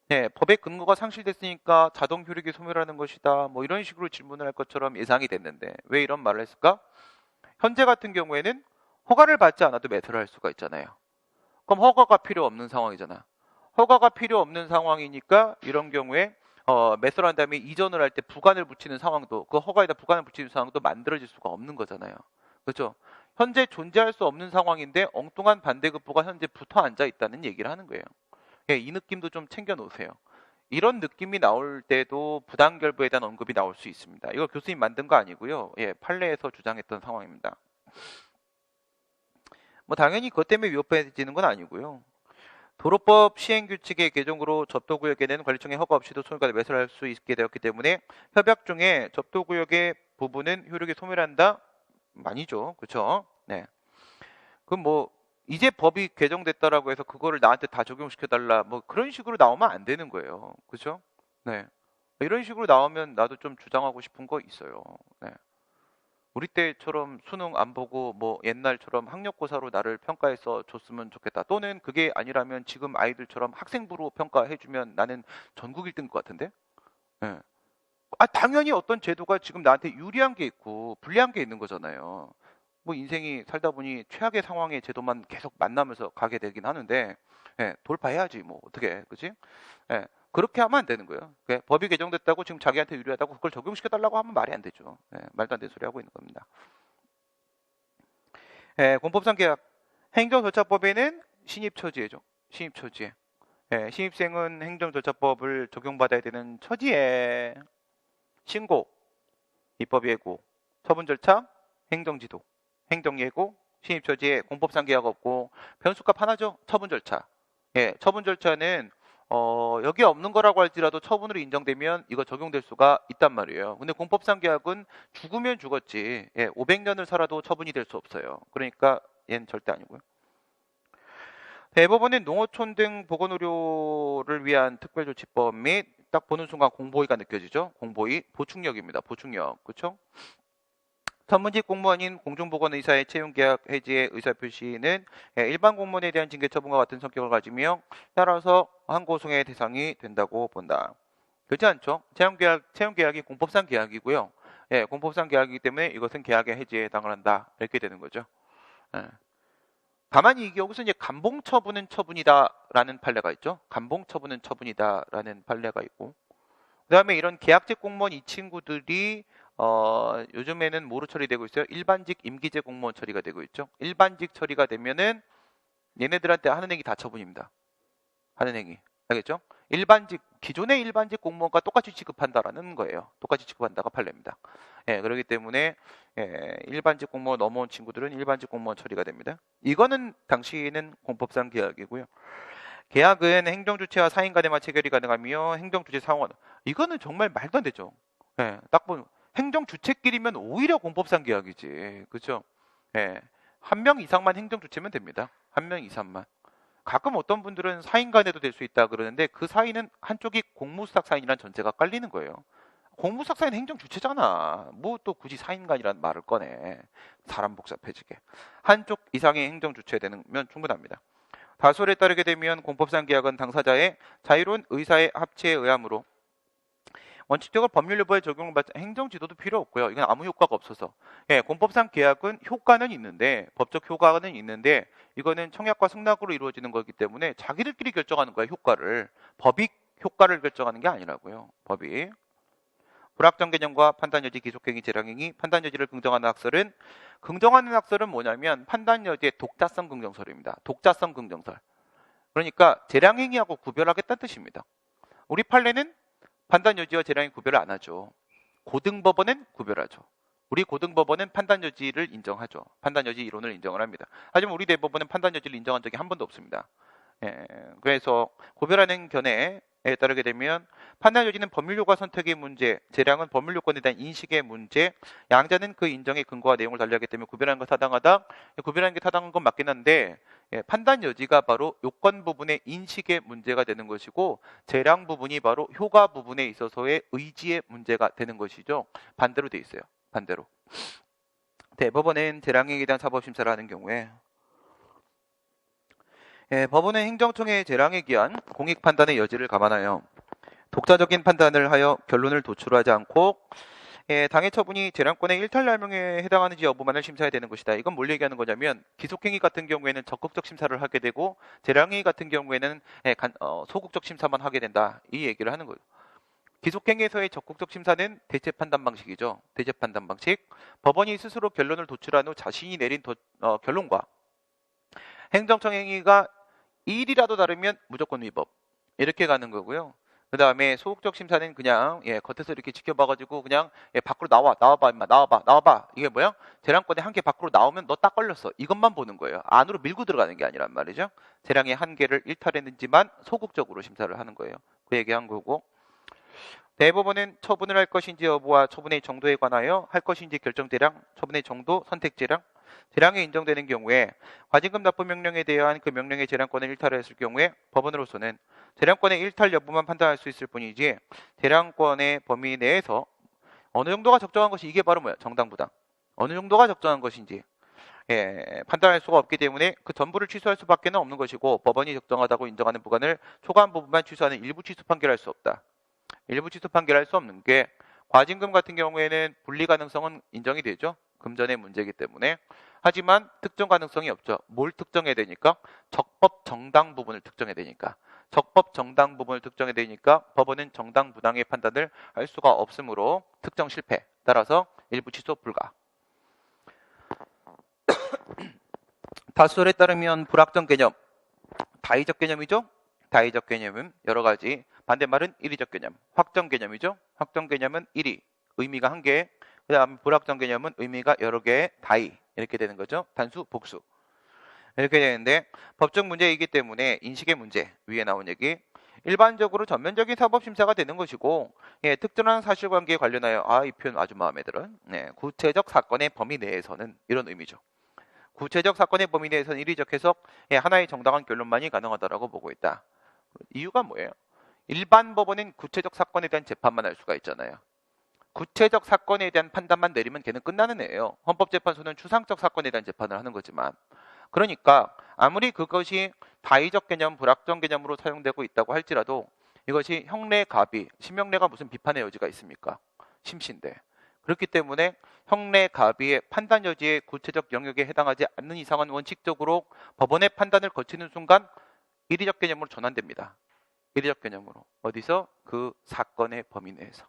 네, 법의 근거가 상실됐으니까 자동 효력이 소멸하는 것이다. 뭐 이런 식으로 질문을 할 것처럼 예상이 됐는데 왜 이런 말을 했을까? 현재 같은 경우에는 허가를 받지 않아도 매설을 할 수가 있잖아요. 그럼 허가가 필요 없는 상황이잖아. 허가가 필요 없는 상황이니까 이런 경우에 매설한 다음에 이전을 할 때 부관을 붙이는 상황도 그 허가에다 부관을 붙이는 상황도 만들어질 수가 없는 거잖아요. 그렇죠? 현재 존재할 수 없는 상황인데 엉뚱한 반대급부가 현재 붙어 앉아 있다는 얘기를 하는 거예요. 예, 이 느낌도 좀 챙겨 놓으세요. 이런 느낌이 나올 때도 부당결부에 대한 언급이 나올 수 있습니다. 이거 교수님 만든 거 아니고요. 예, 판례에서 주장했던 상황입니다. 뭐 당연히 그것 때문에 위법해지는 건 아니고요. 도로법 시행규칙의 개정으로 접도구역에는 관리청의 허가 없이도 소유가 매설할 수 있게 되었기 때문에 협약 중에 접도구역의 부분은 효력이 소멸한다? 아니죠. 그렇죠? 네. 그럼 뭐 이제 법이 개정됐다라고 해서 그거를 나한테 다 적용시켜달라 뭐 그런 식으로 나오면 안 되는 거예요. 그렇죠? 네. 이런 식으로 나오면 나도 좀 주장하고 싶은 거 있어요. 네. 우리 때처럼 수능 안 보고 뭐 옛날처럼 학력고사로 나를 평가해서 줬으면 좋겠다. 또는 그게 아니라면 지금 아이들처럼 학생부로 평가해주면 나는 전국 1등 것 같은데? 예. 당연히 어떤 제도가 지금 나한테 유리한 게 있고 불리한 게 있는 거잖아요. 뭐 인생이 살다 보니 최악의 상황의 제도만 계속 만나면서 가게 되긴 하는데, 예, 돌파해야지 뭐 어떻게, 그지? 예, 그렇게 하면 안 되는 거예요. 예, 법이 개정됐다고 지금 자기한테 유리하다고 그걸 적용시켜 달라고 하면 말이 안 되죠. 예, 말도 안 되는 소리 하고 있는 겁니다. 예, 공법상 계약 행정절차법에는 신입처지예죠. 신입처지에. 예, 신입생은 행정절차법을 적용받아야 되는 처지에 신고, 입법예고, 처분절차, 행정지도, 행정예고, 신입처지에 공법상 계약 없고 변수값 하나죠. 처분절차. 예, 처분절차는 여기 없는 거라고 할지라도 처분으로 인정되면 이거 적용될 수가 있단 말이에요. 근데 공법상 계약은 죽으면 죽었지. 예, 500년을 살아도 처분이 될 수 없어요. 그러니까 얘는 절대 아니고요. 대법원은 농어촌 등 보건의료를 위한 특별조치법 및 딱 보는 순간 공보위가 느껴지죠. 공보위 보충력입니다. 보충력. 그렇죠? 전문직 공무원인 공중보건의사의 채용계약 해지의 의사표시는 일반 공무원에 대한 징계 처분과 같은 성격을 가지며 따라서 항고소의 대상이 된다고 본다. 그렇지 않죠? 채용계약이 공법상 계약이고요. 예, 공법상 계약이기 때문에 이것은 계약의 해지에 해당을 한다. 이렇게 되는 거죠. 예. 다만 여기서 이제 감봉처분은 처분이다라는 판례가 있죠. 감봉처분은 처분이다라는 판례가 있고, 그다음에 이런 계약직 공무원 이 친구들이 요즘에는 뭐로 처리되고 있어요? 일반직 임기제 공무원 처리가 되고 있죠. 일반직 처리가 되면은 얘네들한테 하는 행위 다 처분입니다. 하는 행위. 알겠죠? 기존의 일반직 공무원과 똑같이 취급한다라는 거예요. 똑같이 취급한다가 판례입니다. 예, 그렇기 때문에 일반직 공무원 넘어온 친구들은 일반직 공무원 처리가 됩니다. 이거는 당시에는 공법상 계약이고요. 계약은 행정주체와 사인 간에만 체결이 가능하며 행정주체 상원. 이거는 정말 말도 안 되죠. 예, 딱 보면 행정주체끼리면 오히려 공법상 계약이지. 그렇죠? 예, 한 명 이상만 행정주체면 됩니다. 한 명 이상만. 가끔 어떤 분들은 사인 간에도 될 수 있다 그러는데 그 사인은 한쪽이 공무수탁 사인이라는 전제가 깔리는 거예요. 공무수탁 사인 행정 주체잖아. 뭐 또 굳이 사인간이라는 말을 꺼내. 사람 복잡해지게. 한쪽 이상의 행정 주체되면 충분합니다. 다소에 따르게 되면 공법상 계약은 당사자의 자유로운 의사의 합치에 의함으로 원칙적으로 법률 여부에 적용을 받지 행정 지도도 필요 없고요. 이건 아무 효과가 없어서. 예, 공법상 계약은 효과는 있는데 법적 효과는 있는데 이거는 청약과 승낙으로 이루어지는 거기 때문에 자기들끼리 결정하는 거야, 효과를. 법이 효과를 결정하는 게 아니라고요. 법이. 불확정 개념과 판단 여지, 기속행위, 재량행위, 판단 여지를 긍정하는 학설은 뭐냐면 판단 여지의 독자성 긍정설입니다. 독자성 긍정설. 그러니까 재량행위하고 구별하겠다는 뜻입니다. 우리 판례는 판단 여지와 재량이 구별을 안 하죠. 고등법원은 구별하죠. 우리 고등법원은 판단 여지를 인정하죠. 판단 여지 이론을 인정을 합니다. 하지만 우리 대법원은 판단 여지를 인정한 적이 한 번도 없습니다. 예, 그래서 구별하는 견해에 따르게 되면 판단 여지는 법률 효과 선택의 문제, 재량은 법률 요건에 대한 인식의 문제, 양자는 그 인정의 근거와 내용을 달리하기 때문에 구별하는 것 타당하다. 구별하는 게 타당한 건 맞긴 한데 판단 여지가 바로 요건 부분의 인식의 문제가 되는 것이고 재량 부분이 바로 효과 부분에 있어서의 의지의 문제가 되는 것이죠. 반대로 돼 있어요. 반대로. 대법원은 재량행위에 대한 사법심사를 하는 경우에 법원은 행정청의 재량에 기한 공익 판단의 여지를 감안하여 독자적인 판단을 하여 결론을 도출하지 않고 당해 처분이 재량권의 일탈날명에 해당하는지 여부만을 심사해야 되는 것이다. 이건 뭘 얘기하는 거냐면 기속행위 같은 경우에는 적극적 심사를 하게 되고 재량행위 같은 경우에는 소극적 심사만 하게 된다. 이 얘기를 하는 거예요. 기속행위에서의 적극적 심사는 대체 판단 방식이죠. 대체 판단 방식. 법원이 스스로 결론을 도출한 후 자신이 내린 결론과 행정청 행위가 1이라도 다르면 무조건 위법. 이렇게 가는 거고요. 그 다음에 소극적 심사는 그냥 겉에서 이렇게 지켜봐가지고 그냥 밖으로 나와봐 임마 나와봐 이게 뭐야? 재량권의 한계 밖으로 나오면 너 딱 걸렸어. 이것만 보는 거예요. 안으로 밀고 들어가는 게 아니란 말이죠. 재량의 한계를 일탈했는지만 소극적으로 심사를 하는 거예요. 그 얘기한 거고, 대법원은 처분을 할 것인지 여부와 처분의 정도에 관하여 할 것인지 결정재량, 처분의 정도, 선택재량, 재량이 인정되는 경우에 과징금 납부 명령에 대한 그 명령의 재량권을 일탈했을 경우에 법원으로서는 재량권의 일탈 여부만 판단할 수 있을 뿐이지 재량권의 범위 내에서 어느 정도가 적정한 것이 이게 바로 뭐야? 정당부당. 어느 정도가 적정한 것인지 판단할 수가 없기 때문에 그 전부를 취소할 수밖에 없는 것이고 법원이 적정하다고 인정하는 부분을 초과한 부분만 취소하는 일부 취소 판결할 수 없다. 일부 취소 판결할 수 없는 게 과징금 같은 경우에는 분리 가능성은 인정이 되죠. 금전의 문제이기 때문에. 하지만 특정 가능성이 없죠. 뭘 특정해야 되니까? 적법 정당 부분을 특정해야 되니까. 적법 정당 부분을 특정해야 되니까 법원은 정당 부당의 판단을 할 수가 없으므로 특정 실패. 따라서 일부 취소 불가. 다수설에 따르면 불확정 개념, 다의적 개념이죠. 다의적 개념은 여러 가지. 반대말은 일의적 개념, 확정 개념이죠. 확정 개념은 일의, 의미가 한 개. 그 다음 불확정 개념은 의미가 여러 개의 다의. 이렇게 되는 거죠. 단수, 복수. 이렇게 되는데 법적 문제이기 때문에 인식의 문제, 위에 나온 얘기. 일반적으로 전면적인 사법심사가 되는 것이고, 예, 특정한 사실관계에 관련하여, 이 표현 아주 마음에 들어요. 네, 구체적 사건의 범위 내에서는 이런 의미죠. 구체적 사건의 범위 내에서는 일의적 해석, 예, 하나의 정당한 결론만이 가능하다라고 보고 있다. 이유가 뭐예요? 일반 법원은 구체적 사건에 대한 재판만 할 수가 있잖아요. 구체적 사건에 대한 판단만 내리면 걔는 끝나는 애예요. 헌법재판소는 추상적 사건에 대한 재판을 하는 거지만. 그러니까 아무리 그것이 다의적 개념, 불확정 개념으로 사용되고 있다고 할지라도 이것이 형례 가비, 심형례가 무슨 비판의 여지가 있습니까? 심신데. 그렇기 때문에 형례 가비의 판단 여지의 구체적 영역에 해당하지 않는 이상은 원칙적으로 법원의 판단을 거치는 순간 일의적 개념으로 전환됩니다. 일의적 개념으로. 어디서? 그 사건의 범위 내에서.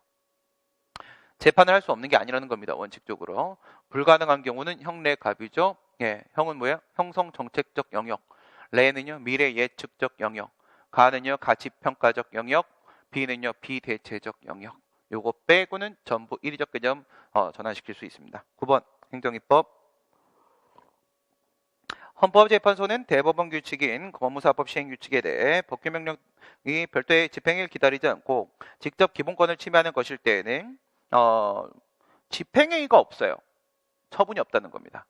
재판을 할 수 없는 게 아니라는 겁니다. 원칙적으로. 불가능한 경우는 형례 가비죠. 예, 형은 뭐예요? 형성 정책적 영역. 레는요, 미래 예측적 영역. 가는요, 가치 평가적 영역. 비는요, 비대체적 영역. 요거 빼고는 전부 일의적 개념 전환시킬 수 있습니다. 9번 행정입법. 헌법재판소는 대법원 규칙인 법무사법 시행규칙에 대해 법규명령이 별도의 집행을 기다리지 않고 직접 기본권을 침해하는 것일 때에는 집행행위가 없어요. 처분이 없다는 겁니다.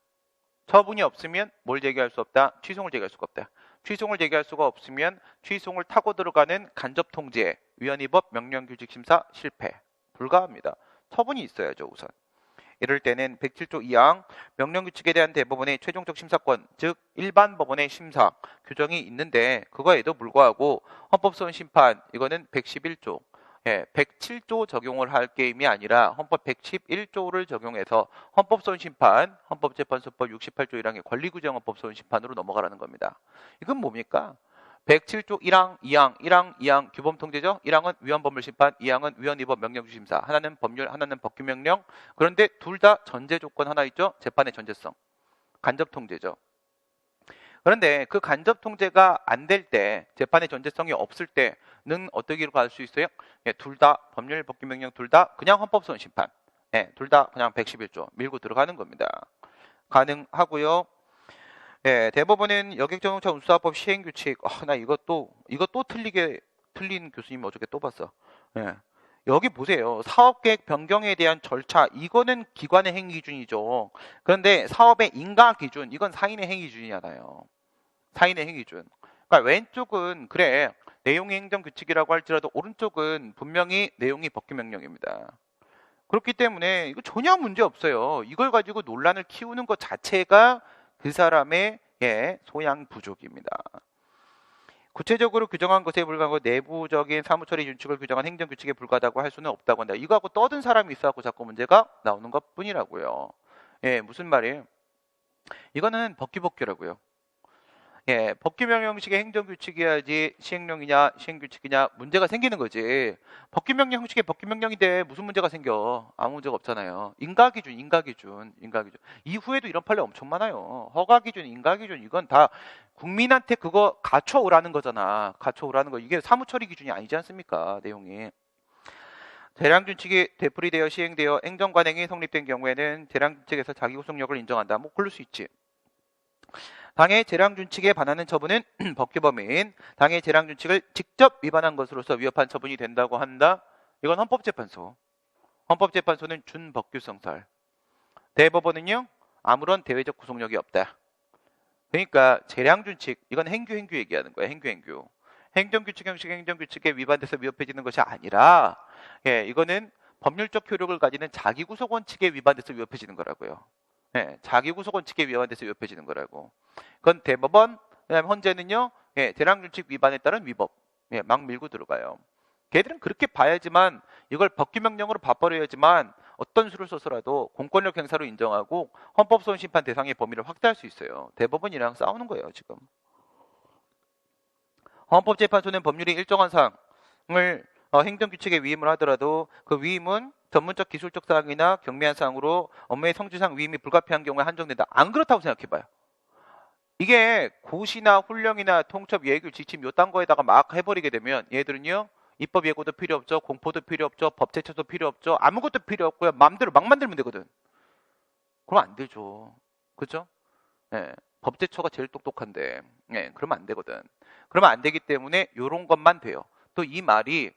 처분이 없으면 뭘 제기할 수 없다? 취소를 제기할 수가 없다. 취소를 제기할 수가 없으면 취소를 타고 들어가는 간접통제, 위헌위법 명령규칙심사 실패. 불가합니다. 처분이 있어야죠, 우선. 이럴 때는 107조 2항 명령규칙에 대한 대법원의 최종적 심사권, 즉 일반 법원의 심사 규정이 있는데 그거에도 불구하고 헌법소원 심판, 이거는 111조, 107조 적용을 할 게임이 아니라 헌법 111조를 적용해서 헌법소원 심판, 헌법재판소법 68조 1항의 권리구정 헌법소원 심판으로 넘어가라는 겁니다. 이건 뭡니까? 107조 1항, 2항, 1항, 2항 규범통제죠. 1항은 위헌법률심판, 2항은 위헌위법 명령규심사. 하나는 법률, 하나는 법규명령. 그런데 둘 다 전제 조건 하나 있죠. 재판의 전제성. 간접통제죠. 그런데 그 간접통제가 안 될 때, 재판의 전제성이 없을 때는 어떻게 갈 수 있어요? 예, 둘 다 법률, 법규명령 둘 다 그냥 헌법소원 심판. 예, 둘 다 그냥 111조 밀고 들어가는 겁니다. 가능하고요. 예, 대법원은 여객자동차 운수사법 시행규칙. 나 이것도 틀린 교수님 어저께 또 봤어. 예. 여기 보세요. 사업계획 변경에 대한 절차, 이거는 기관의 행위 기준이죠. 그런데 사업의 인가 기준, 이건 사인의 행위 기준이잖아요. 사인의 행위 기준. 그러니까 왼쪽은 그래 내용이 행정규칙이라고 할지라도 오른쪽은 분명히 내용이 법규명령입니다. 그렇기 때문에 이거 전혀 문제 없어요. 이걸 가지고 논란을 키우는 것 자체가 그 사람의 소양 부족입니다. 구체적으로 규정한 것에 불과하고 내부적인 사무처리 준칙을 규정한 행정규칙에 불과하다고 할 수는 없다고 한다. 이거하고 떠든 사람이 있어갖고 자꾸 문제가 나오는 것 뿐이라고요. 예, 무슨 말이에요? 이거는 법규라고요. 예, 법규명령식의 행정규칙이야지 시행령이냐 시행규칙이냐 문제가 생기는 거지. 법규명령 형식의 법규명령인데 무슨 문제가 생겨? 아무 문제가 없잖아요. 인가기준. 이후에도 이런 판례 엄청 많아요. 허가기준, 인가기준 이건 다 국민한테 그거 갖춰오라는 거잖아. 갖춰오라는 거. 이게 사무처리 기준이 아니지 않습니까? 내용이. 재량준칙이 되풀이되어 시행되어 행정관행이 성립된 경우에는 재량준칙에서 자기구속력을 인정한다. 뭐 그럴 수 있지. 당의 재량준칙에 반하는 처분은 법규범위인 당의 재량준칙을 직접 위반한 것으로서 위협한 처분이 된다고 한다. 이건 헌법재판소. 헌법재판소는 준법규성설. 대법원은요. 아무런 대외적 구속력이 없다. 그러니까 재량준칙, 이건 행규 얘기하는 거야. 행규. 행정규칙 형식 행정규칙에 위반돼서 위협해지는 것이 아니라 이거는 법률적 효력을 가지는 자기구속원칙에 위반돼서 위협해지는 거라고요. 자기구속원칙에 위반돼서 위협해지는 거라고. 그건 대법원, 그다음에 헌재는요, 재량준칙 위반에 따른 위법, 막 밀고 들어가요. 걔들은 그렇게 봐야지만 이걸 법규명령으로 봐버려야지만 어떤 수를 써서라도 공권력 행사로 인정하고 헌법소원 심판 대상의 범위를 확대할 수 있어요. 대법원이랑 싸우는 거예요, 지금. 헌법재판소는 법률이 일정한 사항을 행정규칙에 위임을 하더라도 그 위임은 전문적 기술적 사항이나 경미한 사항으로 업무의 성질상 위임이 불가피한 경우에 한정된다. 안 그렇다고 생각해봐요. 이게 고시나 훈령이나 통첩, 예규, 지침 요딴 거에다가 막 해버리게 되면 얘들은요, 입법 예고도 필요 없죠, 공포도 필요 없죠, 법제처도 필요 없죠, 아무것도 필요 없고요, 마음대로 막 만들면 되거든. 그럼 안 되죠. 그죠? 예, 법제처가 제일 똑똑한데, 예, 그러면 안 되거든. 그러면 안 되기 때문에 요런 것만 돼요. 또 이 말이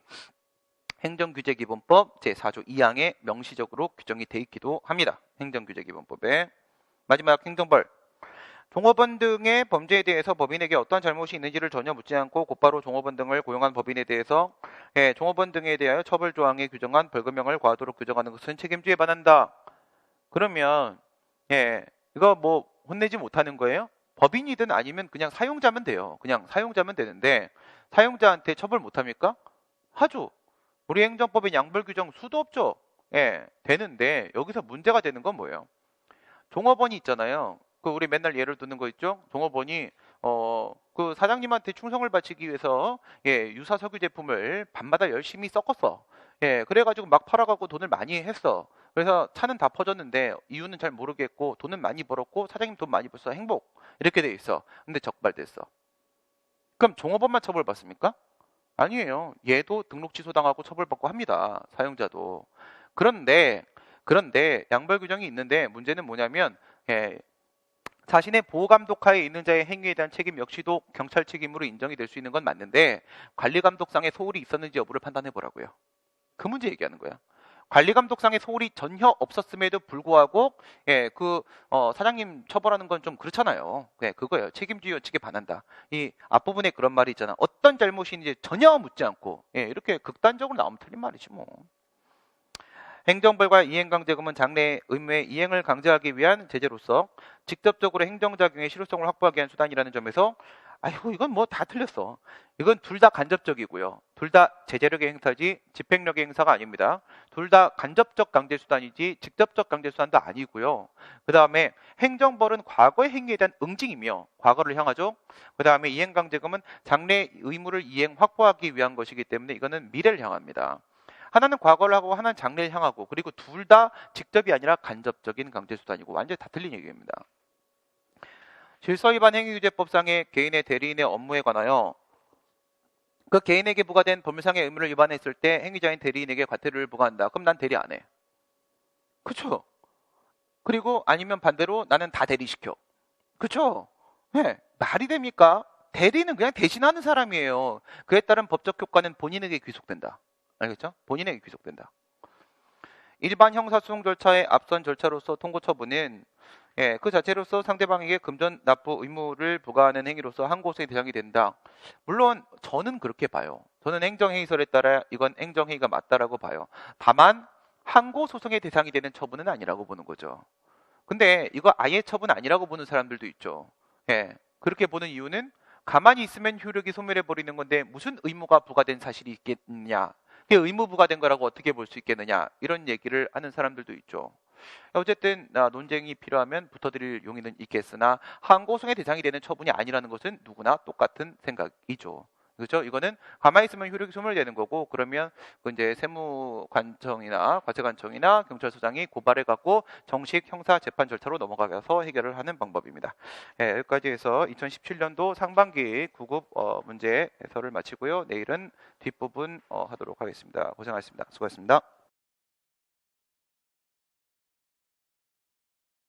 행정규제기본법 제4조 2항에 명시적으로 규정이 돼 있기도 합니다. 행정규제기본법에. 마지막 행정벌. 종업원 등의 범죄에 대해서 법인에게 어떠한 잘못이 있는지를 전혀 묻지 않고 곧바로 종업원 등을 고용한 법인에 대해서 종업원 등에 대하여 처벌 조항에 규정한 벌금형을 과하도록 규정하는 것은 책임지에 반한다. 그러면 이거 뭐 혼내지 못하는 거예요? 법인이든 아니면 그냥 사용자면 돼요. 그냥 사용자면 되는데 사용자한테 처벌 못합니까? 하죠. 우리 행정법에 양벌 규정 수도 없죠. 되는데 여기서 문제가 되는 건 뭐예요? 종업원이 있잖아요. 그 우리 맨날 예를 드는 거 있죠. 종업원이 그 사장님한테 충성을 바치기 위해서 유사 석유 제품을 밤마다 열심히 섞었어. 그래가지고 막 팔아가고 돈을 많이 했어. 그래서 차는 다 퍼졌는데 이유는 잘 모르겠고 돈은 많이 벌었고 사장님 돈 많이 벌써 행복 이렇게 돼 있어. 근데 적발됐어. 그럼 종업원만 처벌받습니까? 아니에요. 얘도 등록 취소당하고 처벌받고 합니다. 사용자도. 그런데 양벌 규정이 있는데 문제는 뭐냐면 자신의 보호감독하에 있는 자의 행위에 대한 책임 역시도 경찰 책임으로 인정이 될 수 있는 건 맞는데 관리감독상의 소홀이 있었는지 여부를 판단해 보라고요. 그 문제 얘기하는 거야. 관리감독상의 소홀이 전혀 없었음에도 불구하고 사장님 처벌하는 건 좀 그렇잖아요. 그거예요. 책임주의 원칙에 반한다. 이 앞부분에 그런 말이 있잖아. 어떤 잘못인지 전혀 묻지 않고 이렇게 극단적으로 나오면 틀린 말이지 뭐. 행정벌과 이행강제금은 장래 의무의 이행을 강제하기 위한 제재로서 직접적으로 행정작용의 실효성을 확보하기 위한 수단이라는 점에서 아이고 이건 뭐 다 틀렸어. 이건 둘 다 간접적이고요. 둘 다 제재력의 행사지 집행력의 행사가 아닙니다. 둘 다 간접적 강제수단이지 직접적 강제수단도 아니고요. 그 다음에 행정벌은 과거의 행위에 대한 응징이며 과거를 향하죠. 그 다음에 이행강제금은 장래 의무를 이행 확보하기 위한 것이기 때문에 이거는 미래를 향합니다. 하나는 과거를 하고 하나는 장래를 향하고 그리고 둘 다 직접이 아니라 간접적인 강제수단이고 완전히 다 틀린 얘기입니다. 질서위반 행위규제법상의 개인의 대리인의 업무에 관하여 그 개인에게 부과된 법률상의 의무를 위반했을 때 행위자인 대리인에게 과태료를 부과한다. 그럼 난 대리 안 해. 그쵸? 그리고 아니면 반대로 나는 다 대리시켜. 그쵸? 말이 됩니까? 대리는 그냥 대신하는 사람이에요. 그에 따른 법적 효과는 본인에게 귀속된다. 알겠죠? 본인에게 귀속된다. 일반 형사소송 절차의 앞선 절차로서 통고 처분은 그 자체로서 상대방에게 금전 납부 의무를 부과하는 행위로서 항고소의 대상이 된다. 물론 저는 그렇게 봐요. 저는 행정행위설에 따라 이건 행정행위가 맞다라고 봐요. 다만 항고소송의 대상이 되는 처분은 아니라고 보는 거죠. 근데 이거 아예 처분 아니라고 보는 사람들도 있죠. 그렇게 보는 이유는 가만히 있으면 효력이 소멸해버리는 건데 무슨 의무가 부과된 사실이 있겠느냐. 의무 부과된 거라고 어떻게 볼 수 있겠느냐 이런 얘기를 하는 사람들도 있죠. 어쨌든 논쟁이 필요하면 붙어드릴 용의는 있겠으나 항고소송의 대상이 되는 처분이 아니라는 것은 누구나 똑같은 생각이죠. 그렇죠? 이거는 가만히 있으면 효력이 소멸되는 거고 그러면 이제 세무관청이나 과세관청이나 경찰서장이 고발해 갖고 정식 형사 재판 절차로 넘어가서 해결을 하는 방법입니다. 여기까지 해서 2017년도 상반기 9급 문제 해설을 마치고요. 내일은 뒷부분 하도록 하겠습니다. 고생하셨습니다. 수고하셨습니다.